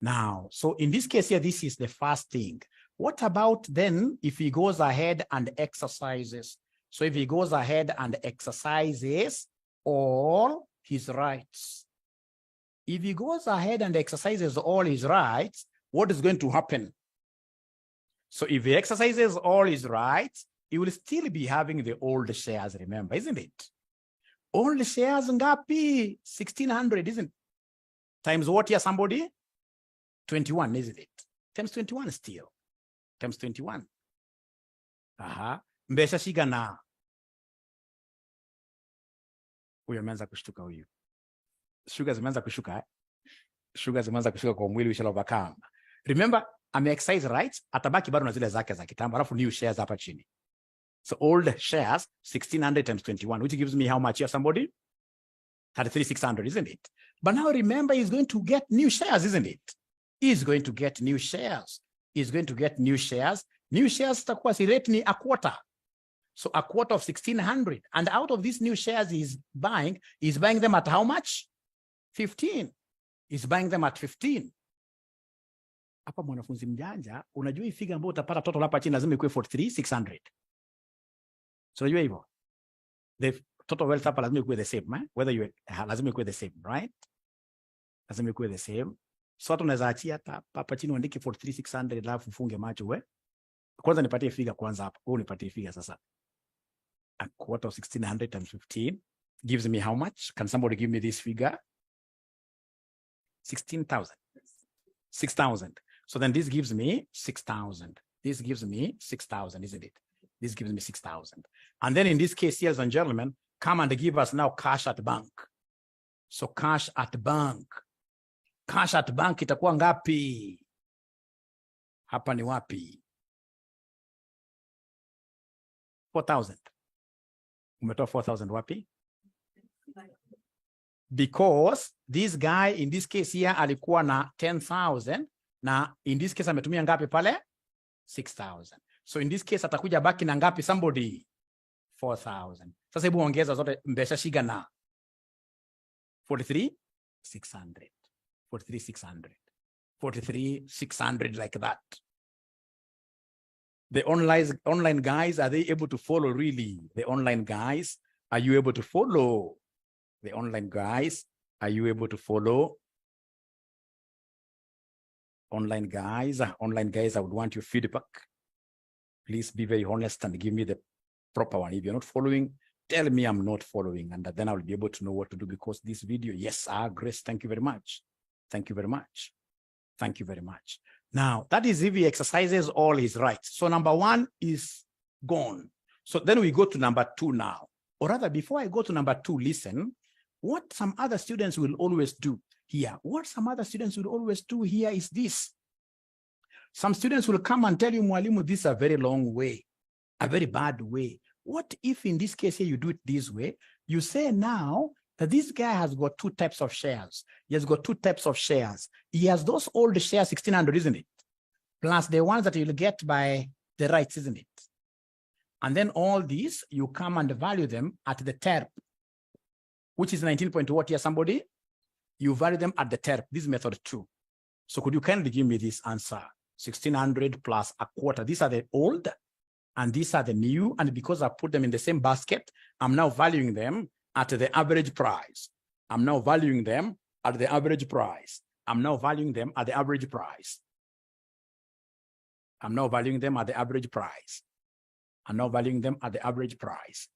Now, so in this case here, this is the first thing. What about then if he goes ahead and exercises? So if he goes ahead and exercises all his rights. If he goes ahead and exercises all his rights, what is going to happen? So if he exercises all his rights, he will still be having the old shares, remember, isn't it? Old shares ngapi? 1,600, isn't it? Times what here, somebody? 21, isn't it? Times 21 still. Times 21. Mbesha shigana. Huyo ameanza kushtuka huyu. Sugar zimeanza kushuka. Sugar zimeanza kushuka kwa mwili, we shall overcome. Remember, ame exercise rights, atabaki bado na zile zake za kitambo, alafu new shares hapa chini. So old shares, 1,600 times 21, which gives me how much here, somebody? 33,600, isn't it? But now remember, he's going to get new shares, isn't it? He's going to get new shares. He's going to get new shares. New shares takuwa si rate ni a quarter. So a quarter of 1,600. And out of these new shares he's buying them at how much? 15. He's buying them at 15. Hapa mwanafunzi mjanja, unajua hii figure ambayo utapata total hapa chini lazima ikuwe 43,600. So unajua hivyo? The total wealth hapa lazima ikuwe the same, lazima ikuwe the same, right? Lazima ikuwe the same. So hata unaweza achia hapa chini uandike 43,600 alafu ufunge macho we. Kwanza nipatie figure kwanza hapa. Wewe unipatie figure sasa. A quarter of 1,600 times 15 gives me how much? Can somebody give me this figure? 16,000. 6,000. So then this gives me 6,000. This gives me 6,000, isn't it? This gives me 6,000. And then in this case, ladies and gentlemen, come and give us now cash at bank. So cash at bank. Cash at bank itakuwa ngapi? Hapa ni wapi? 4,000. Umetoa 4,000 wapi? Because this guy in this case here alikuwa na 10,000 na in this case ametumia ngapi pale? 6,000. So in this case atakuja baki na ngapi somebody? 4,000. Sasa hebu ongeza zote mbesha shiga na 43,600. 43,600. 43,600 like that. The online guys, are they able to follow really? The online guys, are you able to follow? The online guys, are you able to follow? Online guys, I would want your feedback. Please be very honest and give me the proper one. If you're not following, tell me I'm not following, and then I'll be able to know what to do, because this video, yes, Grace, thank you very much. Thank you very much. Thank you very much. Now, that is if he exercises all his rights. So number one is gone. So then we go to number two now. Or rather, before I go to number two, listen, what some other students will always do here. What some other students will always do here is this. Some students will come and tell you, Mwalimu, this is a very long way, a very bad way. What if in this case here you do it this way? You say now that this guy has got two types of shares. He has got two types of shares. He has those old shares, 1,600, isn't it? Plus the ones that you'll get by the rights, isn't it? And then all these, you come and value them at the TERP, which is 19 point what here, somebody? You value them at the TERP, this method two. So could you kindly give me this answer? 1,600 plus a quarter. These are the old and these are the new. And because I put them in the same basket, I'm now valuing them at the average price. I'm now valuing them at the average price. I'm now valuing them at the average price. I'm now valuing them at the average price. I'm now valuing them at the average price.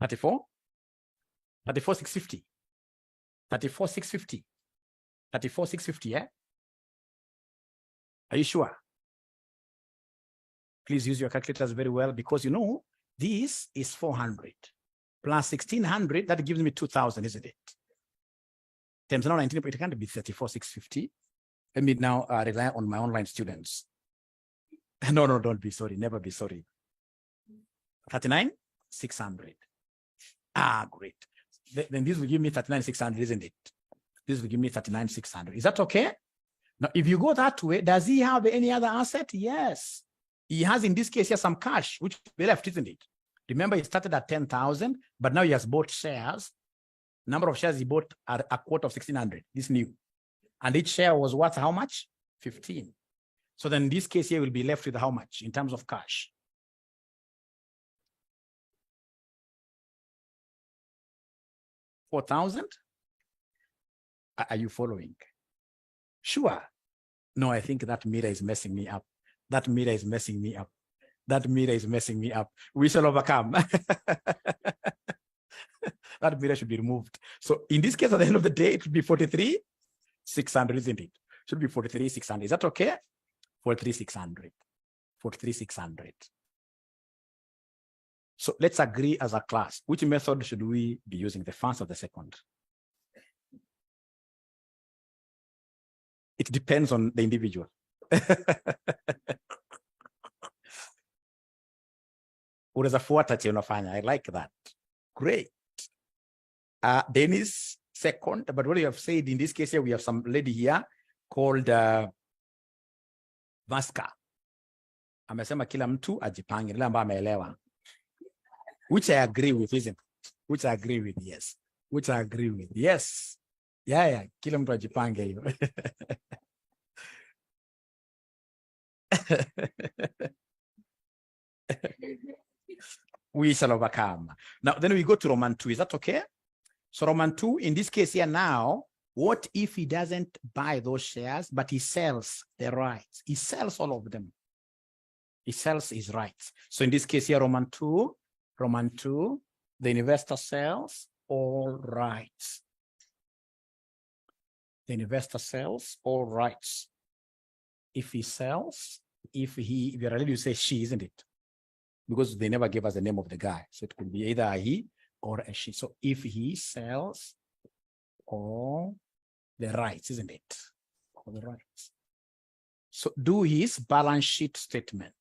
$34,650. $34,650. $34,650, yeah? Are you sure? Please use your calculators very well, because you know, this is 400 plus 1,600, that gives me 2,000, isn't it? Times now 19, it can't be 34,650. Let me now rely on my online students. No, don't be sorry, never be sorry. 39,600. Great. Then this will give me 39,600, isn't it? This will give me 39,600. Is that okay? Now, if you go that way, does he have any other asset? Yes. He has, in this case, here some cash, which we left, isn't it? Remember, he started at 10,000, but now he has bought shares. Number of shares he bought are a quarter of 1,600, this new. And each share was worth how much? 15. So then in this case here, will be left with how much in terms of cash? $4,000? Are you following? Sure. No, I think that mirror is messing me up. That mirror is messing me up. That mirror is messing me up. We shall overcome. That mirror should be removed. So in this case, at the end of the day, it should be 43,600, isn't it? Should be 43,600. Is that okay? 43,600. 43,600. So let's agree as a class. Which method should we be using, the first or the second? It depends on the individual. I like that. Great. Dennis, second. But what you have said in this case here, we have some lady here called Vaska. Amesema kila mtu ajipange, nile ambaye ameelewa. Which I agree with, isn't it? Which I agree with, yes. Which I agree with, yes. Yeah. Kila mtu ajipange hiyo. We shall overcome. Now, then we go to Roman 2. Is that okay? So Roman 2, in this case here now, what if he doesn't buy those shares, but he sells the rights? He sells all of them. He sells his rights. So in this case here, Roman 2, the investor sells all rights. The investor sells all rights. if he sells, if you're ready to say she, isn't it? Because they never gave us the name of the guy. So it could be either a he or a she. So if he sells all the rights, isn't it? All the rights. So do his balance sheet statement.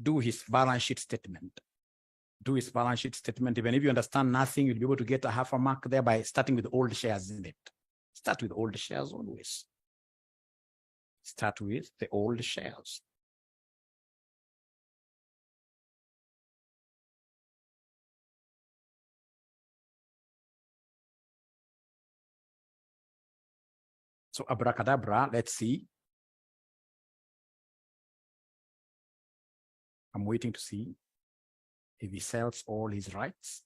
Do his balance sheet statement. Do his balance sheet statement. Even if you understand nothing, you'll be able to get a half a mark there by starting with old shares, isn't it? Start with old shares always. Start with the old shares. So abracadabra, let's see. I'm waiting to see if he sells all his rights.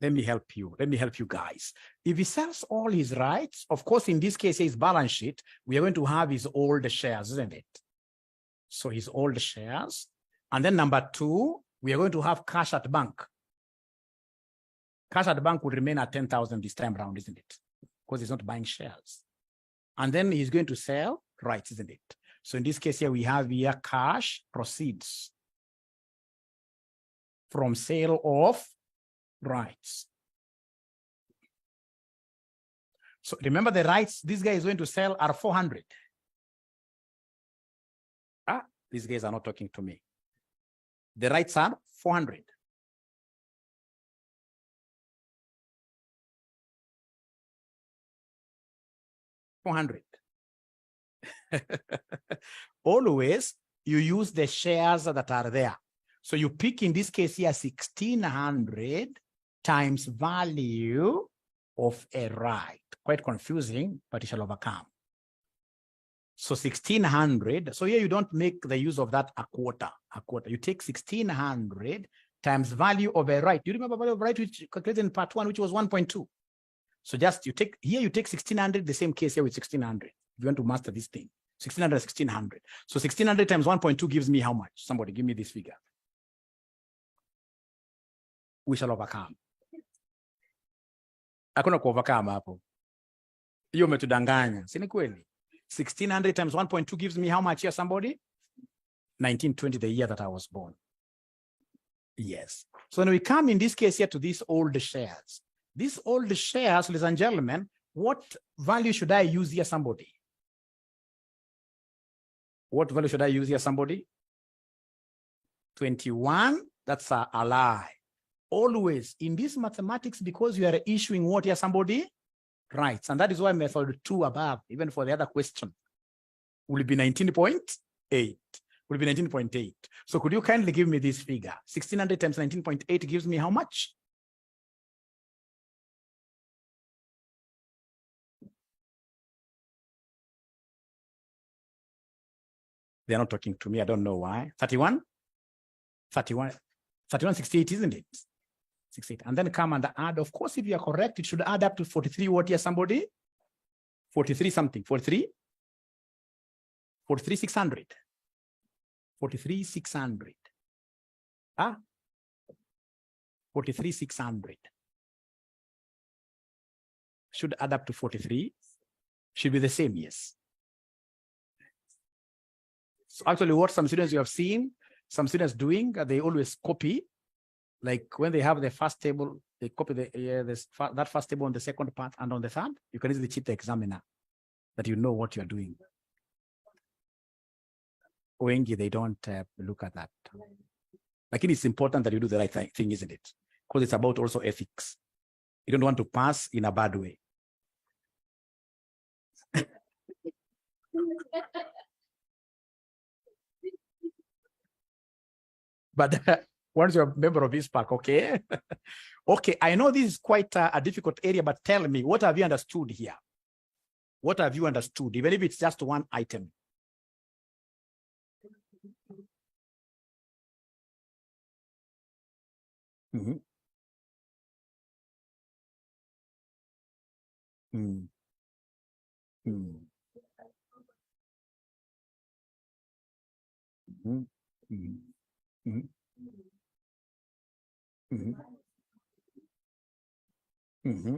Let me help you. Let me help you guys. If he sells all his rights, of course, in this case, his balance sheet, we are going to have his old shares, isn't it? So his old shares. And then number two, we are going to have cash at bank. Cash at bank would remain at 10,000 this time around, isn't it? Because he's not buying shares. And then he's going to sell rights, isn't it? So in this case here, we have here cash proceeds from sale of rights. So remember the rights this guy is going to sell are 400. These guys are not talking to me. The rights are 400. Always you use the shares that are there. So you pick in this case here 1,600 times value of a right. Quite confusing, but you shall overcome. So 1,600. So here you don't make the use of that a quarter. You take 1,600 times value of a right. Do you remember value of right which calculated in part 1, which was 1.2? So just you take 1,600, the same case here with 1,600. If you want to master this thing, 1,600, 1,600. So 1,600 times 1.2 gives me how much? Somebody give me this figure. We shall overcome. Hakuna kuovercome hapo. Hiyo umetudanganya. Si ni kweli? 1,600 times 1.2 gives me how much here, somebody? 1920, the year that I was born. Yes. So when we come in this case here to these old shares, these old shares, ladies and gentlemen, what value should I use here, somebody? What value should I use here, somebody? 21, that's a lie. Always in this mathematics, because you are issuing what here, somebody? Rights. And that is why method 2 above, even for the other question, will be 19.8. Will be 19.8. So could you kindly give me this figure? 1,600 times 19.8 gives me how much? They're not talking to me. I don't know why. 31? 31, 68, isn't it? 68. And then come and add. Of course, if you are correct, it should add up to 43. What here, somebody? 43 something. 43? 43,600. 43,600. 43,600. Should add up to 43. Should be the same, yes. So actually, what some students you have seen, some students doing, they always copy. Like when they have the first table, they copy that first table on the second part and on the third. You can easily cheat the examiner that you know what you are doing. Wengi, they don't look at that. Like it's important that you do the right thing, isn't it? Because it's about also ethics. You don't want to pass in a bad way. But once you're a member of ISPAC, okay? Okay, I know this is quite a difficult area, but tell me, what have you understood here? What have you understood, even if it's just one item? Mm-hmm. Mm-hmm. Mm-hmm. Mm-hmm. Mm-hmm. Mm-hmm.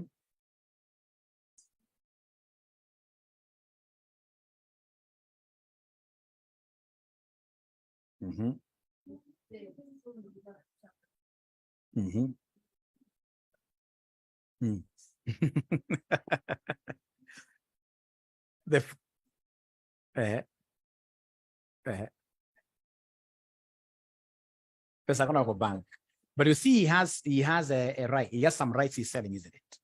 Mm-hmm. Mm-hmm. Mm. The bank. But you see, he has a right. He has some rights he's selling, isn't it?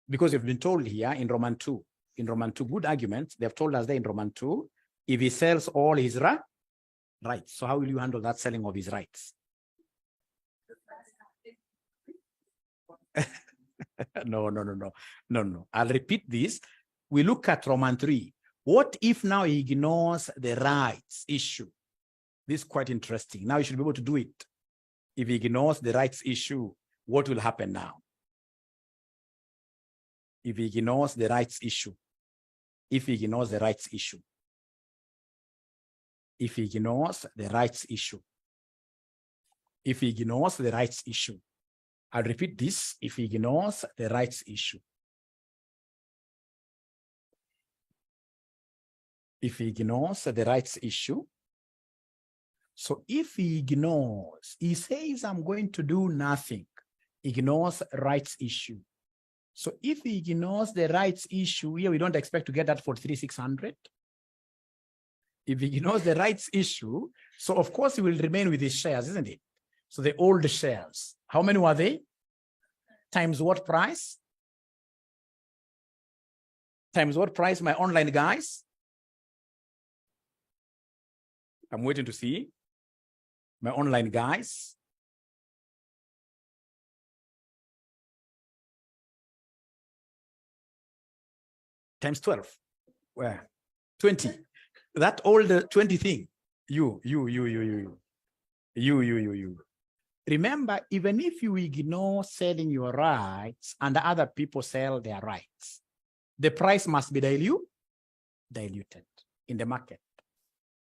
Because you've been told here in Roman 2, good argument. They've told us there in Roman 2, if he sells all his rights. So how will you handle that selling of his rights? No. I'll repeat this. We look at Roman 3. What if now he ignores the rights issue? This is quite interesting. Now you should be able to do it. If he ignores the rights issue, what will happen now? If he ignores the rights issue, if he ignores the rights issue, if he ignores the rights issue, if he ignores the rights issue, I'll repeat this, if he ignores the rights issue. If he ignores the rights issue, so if he ignores, he says, I'm going to do nothing, ignores rights issue. So if he ignores the rights issue, here we don't expect to get that for 3,600. If he ignores the rights issue, so of course he will remain with his shares, isn't it? So the old shares, how many were they? Times what price? Times what price, my online guys? I'm waiting to see. My online guys. Times 12. Where? 20. That old 20 thing. You. Remember, even if you ignore selling your rights and other people sell their rights, the price must be diluted in the market.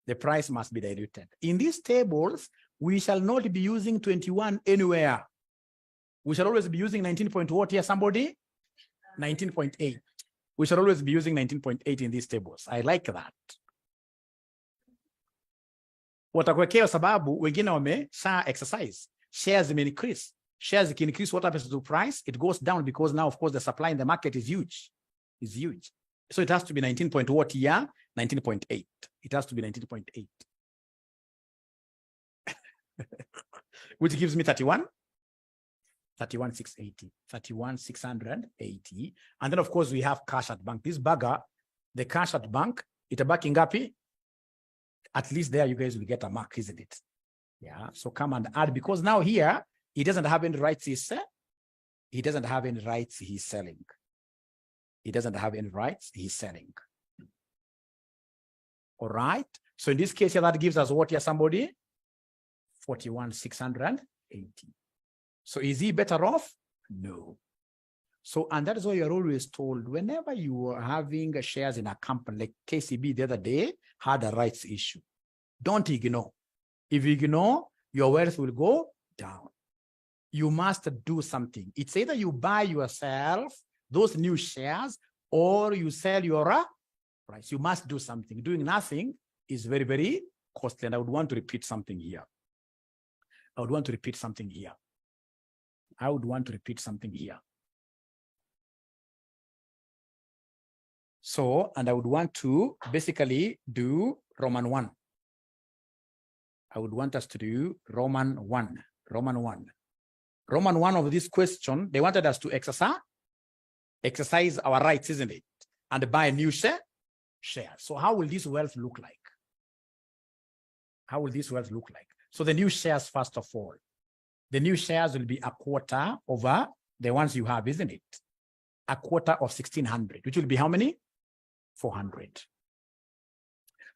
The price must be diluted. In these tables, we shall not be using 21 anywhere. We shall always be using 19 point what here, somebody? 19.8. We shall always be using 19.8 in these tables. I like that. Watakuwekea sababu wengine wamesha exercise. Shares may increase. Shares can increase. What happens to the price? It goes down because now, of course, the supply in the market is huge. It's huge. So it has to be 19 point what here? 19.8. It has to be 19.8. Which gives me 31,680. And then, of course, we have cash at bank. This bagger, the cash at bank, itabaki ngapi? At least there you guys will get a mark, isn't it? Yeah. So come and add, because now here, he doesn't have any rights he doesn't have any rights he's selling. He doesn't have any rights he's selling. All right. So in this case here, that gives us what here, somebody? 41,680. So is he better off? No. So, and that is why you're always told, whenever you are having shares in a company, like KCB the other day had a rights issue, don't ignore. If you ignore, your wealth will go down. You must do something. It's either you buy yourself those new shares or you sell your rights. You must do something. Doing nothing is very, very costly. And I would want to repeat something here. So, and I would want to basically do Roman 1. I would want us to do Roman 1. Roman 1 of this question, they wanted us to exercise our rights, isn't it? And buy a new share. So how will this wealth look like? So the new shares, first of all, the new shares will be a quarter over the ones you have, isn't it? A quarter of 1,600, which will be how many? 400.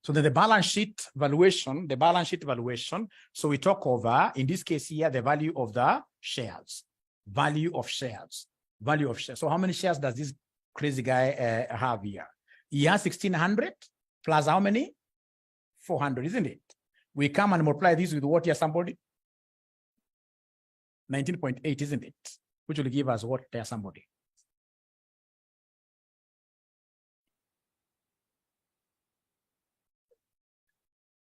So then the balance sheet valuation, so we talk over, in this case here, the value of the shares, value of shares. So how many shares does this crazy guy have here? He has 1,600 plus how many? 400, isn't it? We come and multiply this with what here, somebody? 19.8, isn't it? Which will give us what there, somebody?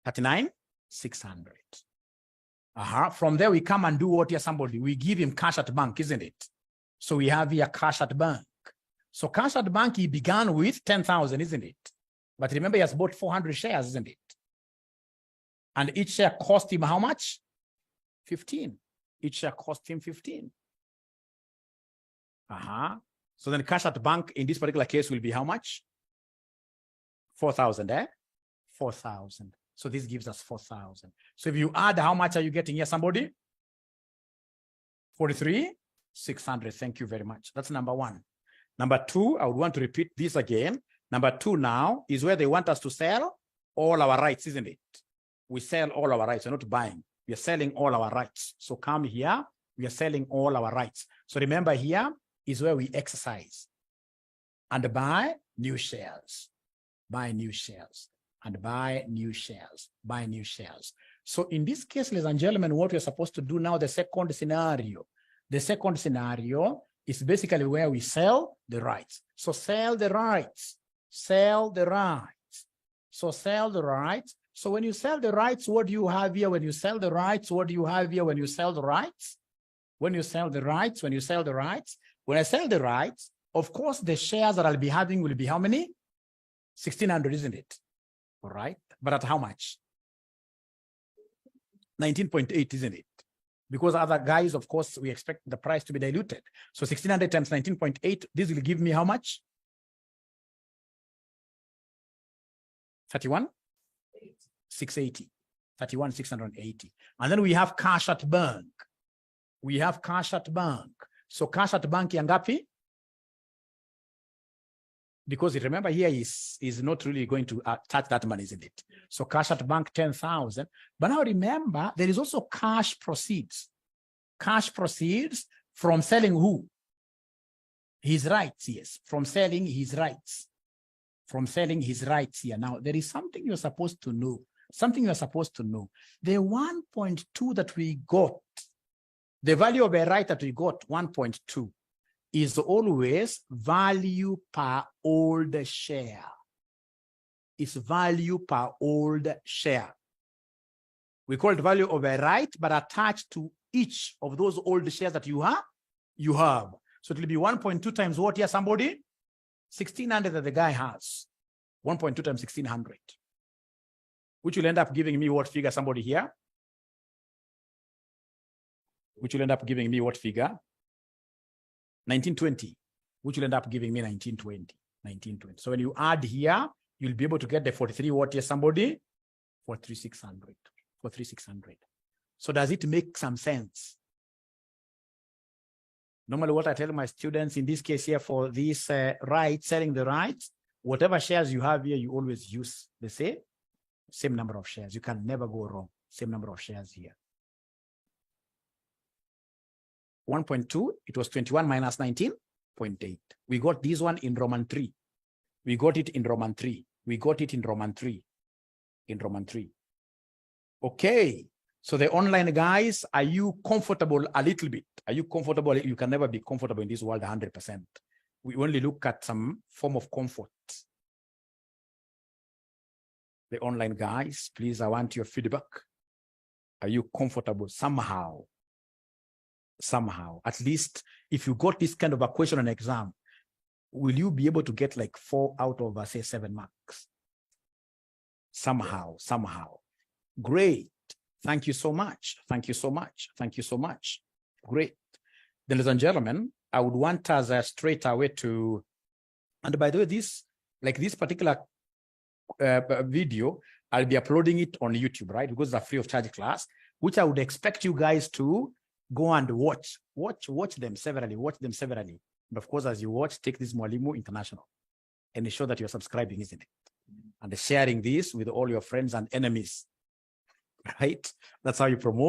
$39,600. From there, we come and do what here, somebody? We give him cash at bank, isn't it? So we have here cash at bank. So cash at bank, he began with 10,000, isn't it? But remember, he has bought 400 shares, isn't it? And each share cost him how much? 15. Each share cost him 15. So then cash at bank in this particular case will be how much? 4,000, eh? 4,000. So this gives us 4,000. So if you add, how much are you getting here, somebody? 43,600. Thank you very much. That's number one. Number two, I would want to repeat this again. Number two now is where they want us to sell all our rights, isn't it? We sell all our rights. We're not buying. We are selling all our rights. So come here. We are selling all our rights. So remember, here is where we exercise and buy new shares. Buy new shares. And buy new shares, buy new shares. So in this case, ladies and gentlemen, what we're supposed to do now, the second scenario is basically where we sell the rights. So sell the rights, sell the rights. So sell the rights. So when you sell the rights, what do you have here? When you sell the rights, what do you have here? When you sell the rights, when you sell the rights, when you sell the rights, when I sell the rights, of course, the shares that I'll be having will be how many? 1,600, isn't it? All right, but at how much? 19.8, isn't it? Because other guys, of course, we expect the price to be diluted. So 1,600 times 19.8, this will give me how much? 31,680. 31,680. And then we have cash at bank. We have cash at bank. So cash at bank yangapi? Because remember here is not really going to touch that money, isn't it? So cash at bank 10,000. But now remember, there is also cash proceeds. Cash proceeds from selling who? His rights, yes. From selling his rights. From selling his rights here. Now, there is something you're supposed to know. Something you're supposed to know. The 1.2 that we got, the value of a right that we got, 1.2. is always value per old share. It's value per old share. We call it value of a right, but attached to each of those old shares that you have. So it will be 1.2 times what here, somebody? 1,600 that the guy has. 1.2 times 1,600. Which will end up giving me what figure, somebody here? Which will end up giving me what figure? 1920, which will end up giving me 1920. So when you add here, you'll be able to get the 43 what here, somebody? 43,600. 43,600. So does it make some sense? Normally what I tell my students in this case here for this right, selling the rights, whatever shares you have here, you always use the same number of shares. You can never go wrong. Same number of shares here. 1.2, it was 21 minus 19.8. We got this one in Roman 3. We got it in Roman 3. We got it in Roman 3. In Roman 3. Okay. So the online guys, are you comfortable a little bit? Are you comfortable? You can never be comfortable in this world 100%. We only look at some form of comfort. The online guys, please, I want your feedback. Are you comfortable somehow? Somehow, at least if you got this kind of a question on exam, will you be able to get like 4 out of say 7 marks? Somehow. Great. Thank you so much. Thank you so much. Thank you so much. Great. Then, ladies and gentlemen, I would want us straight away to, and by the way, this particular video, I'll be uploading it on YouTube, right? Because it's a free of charge class, which I would expect you guys to go and watch them severally, And of course, as you watch, take this Mwalimu International and ensure that you're subscribing, isn't it? And sharing this with all your friends and enemies, right? That's how you promote.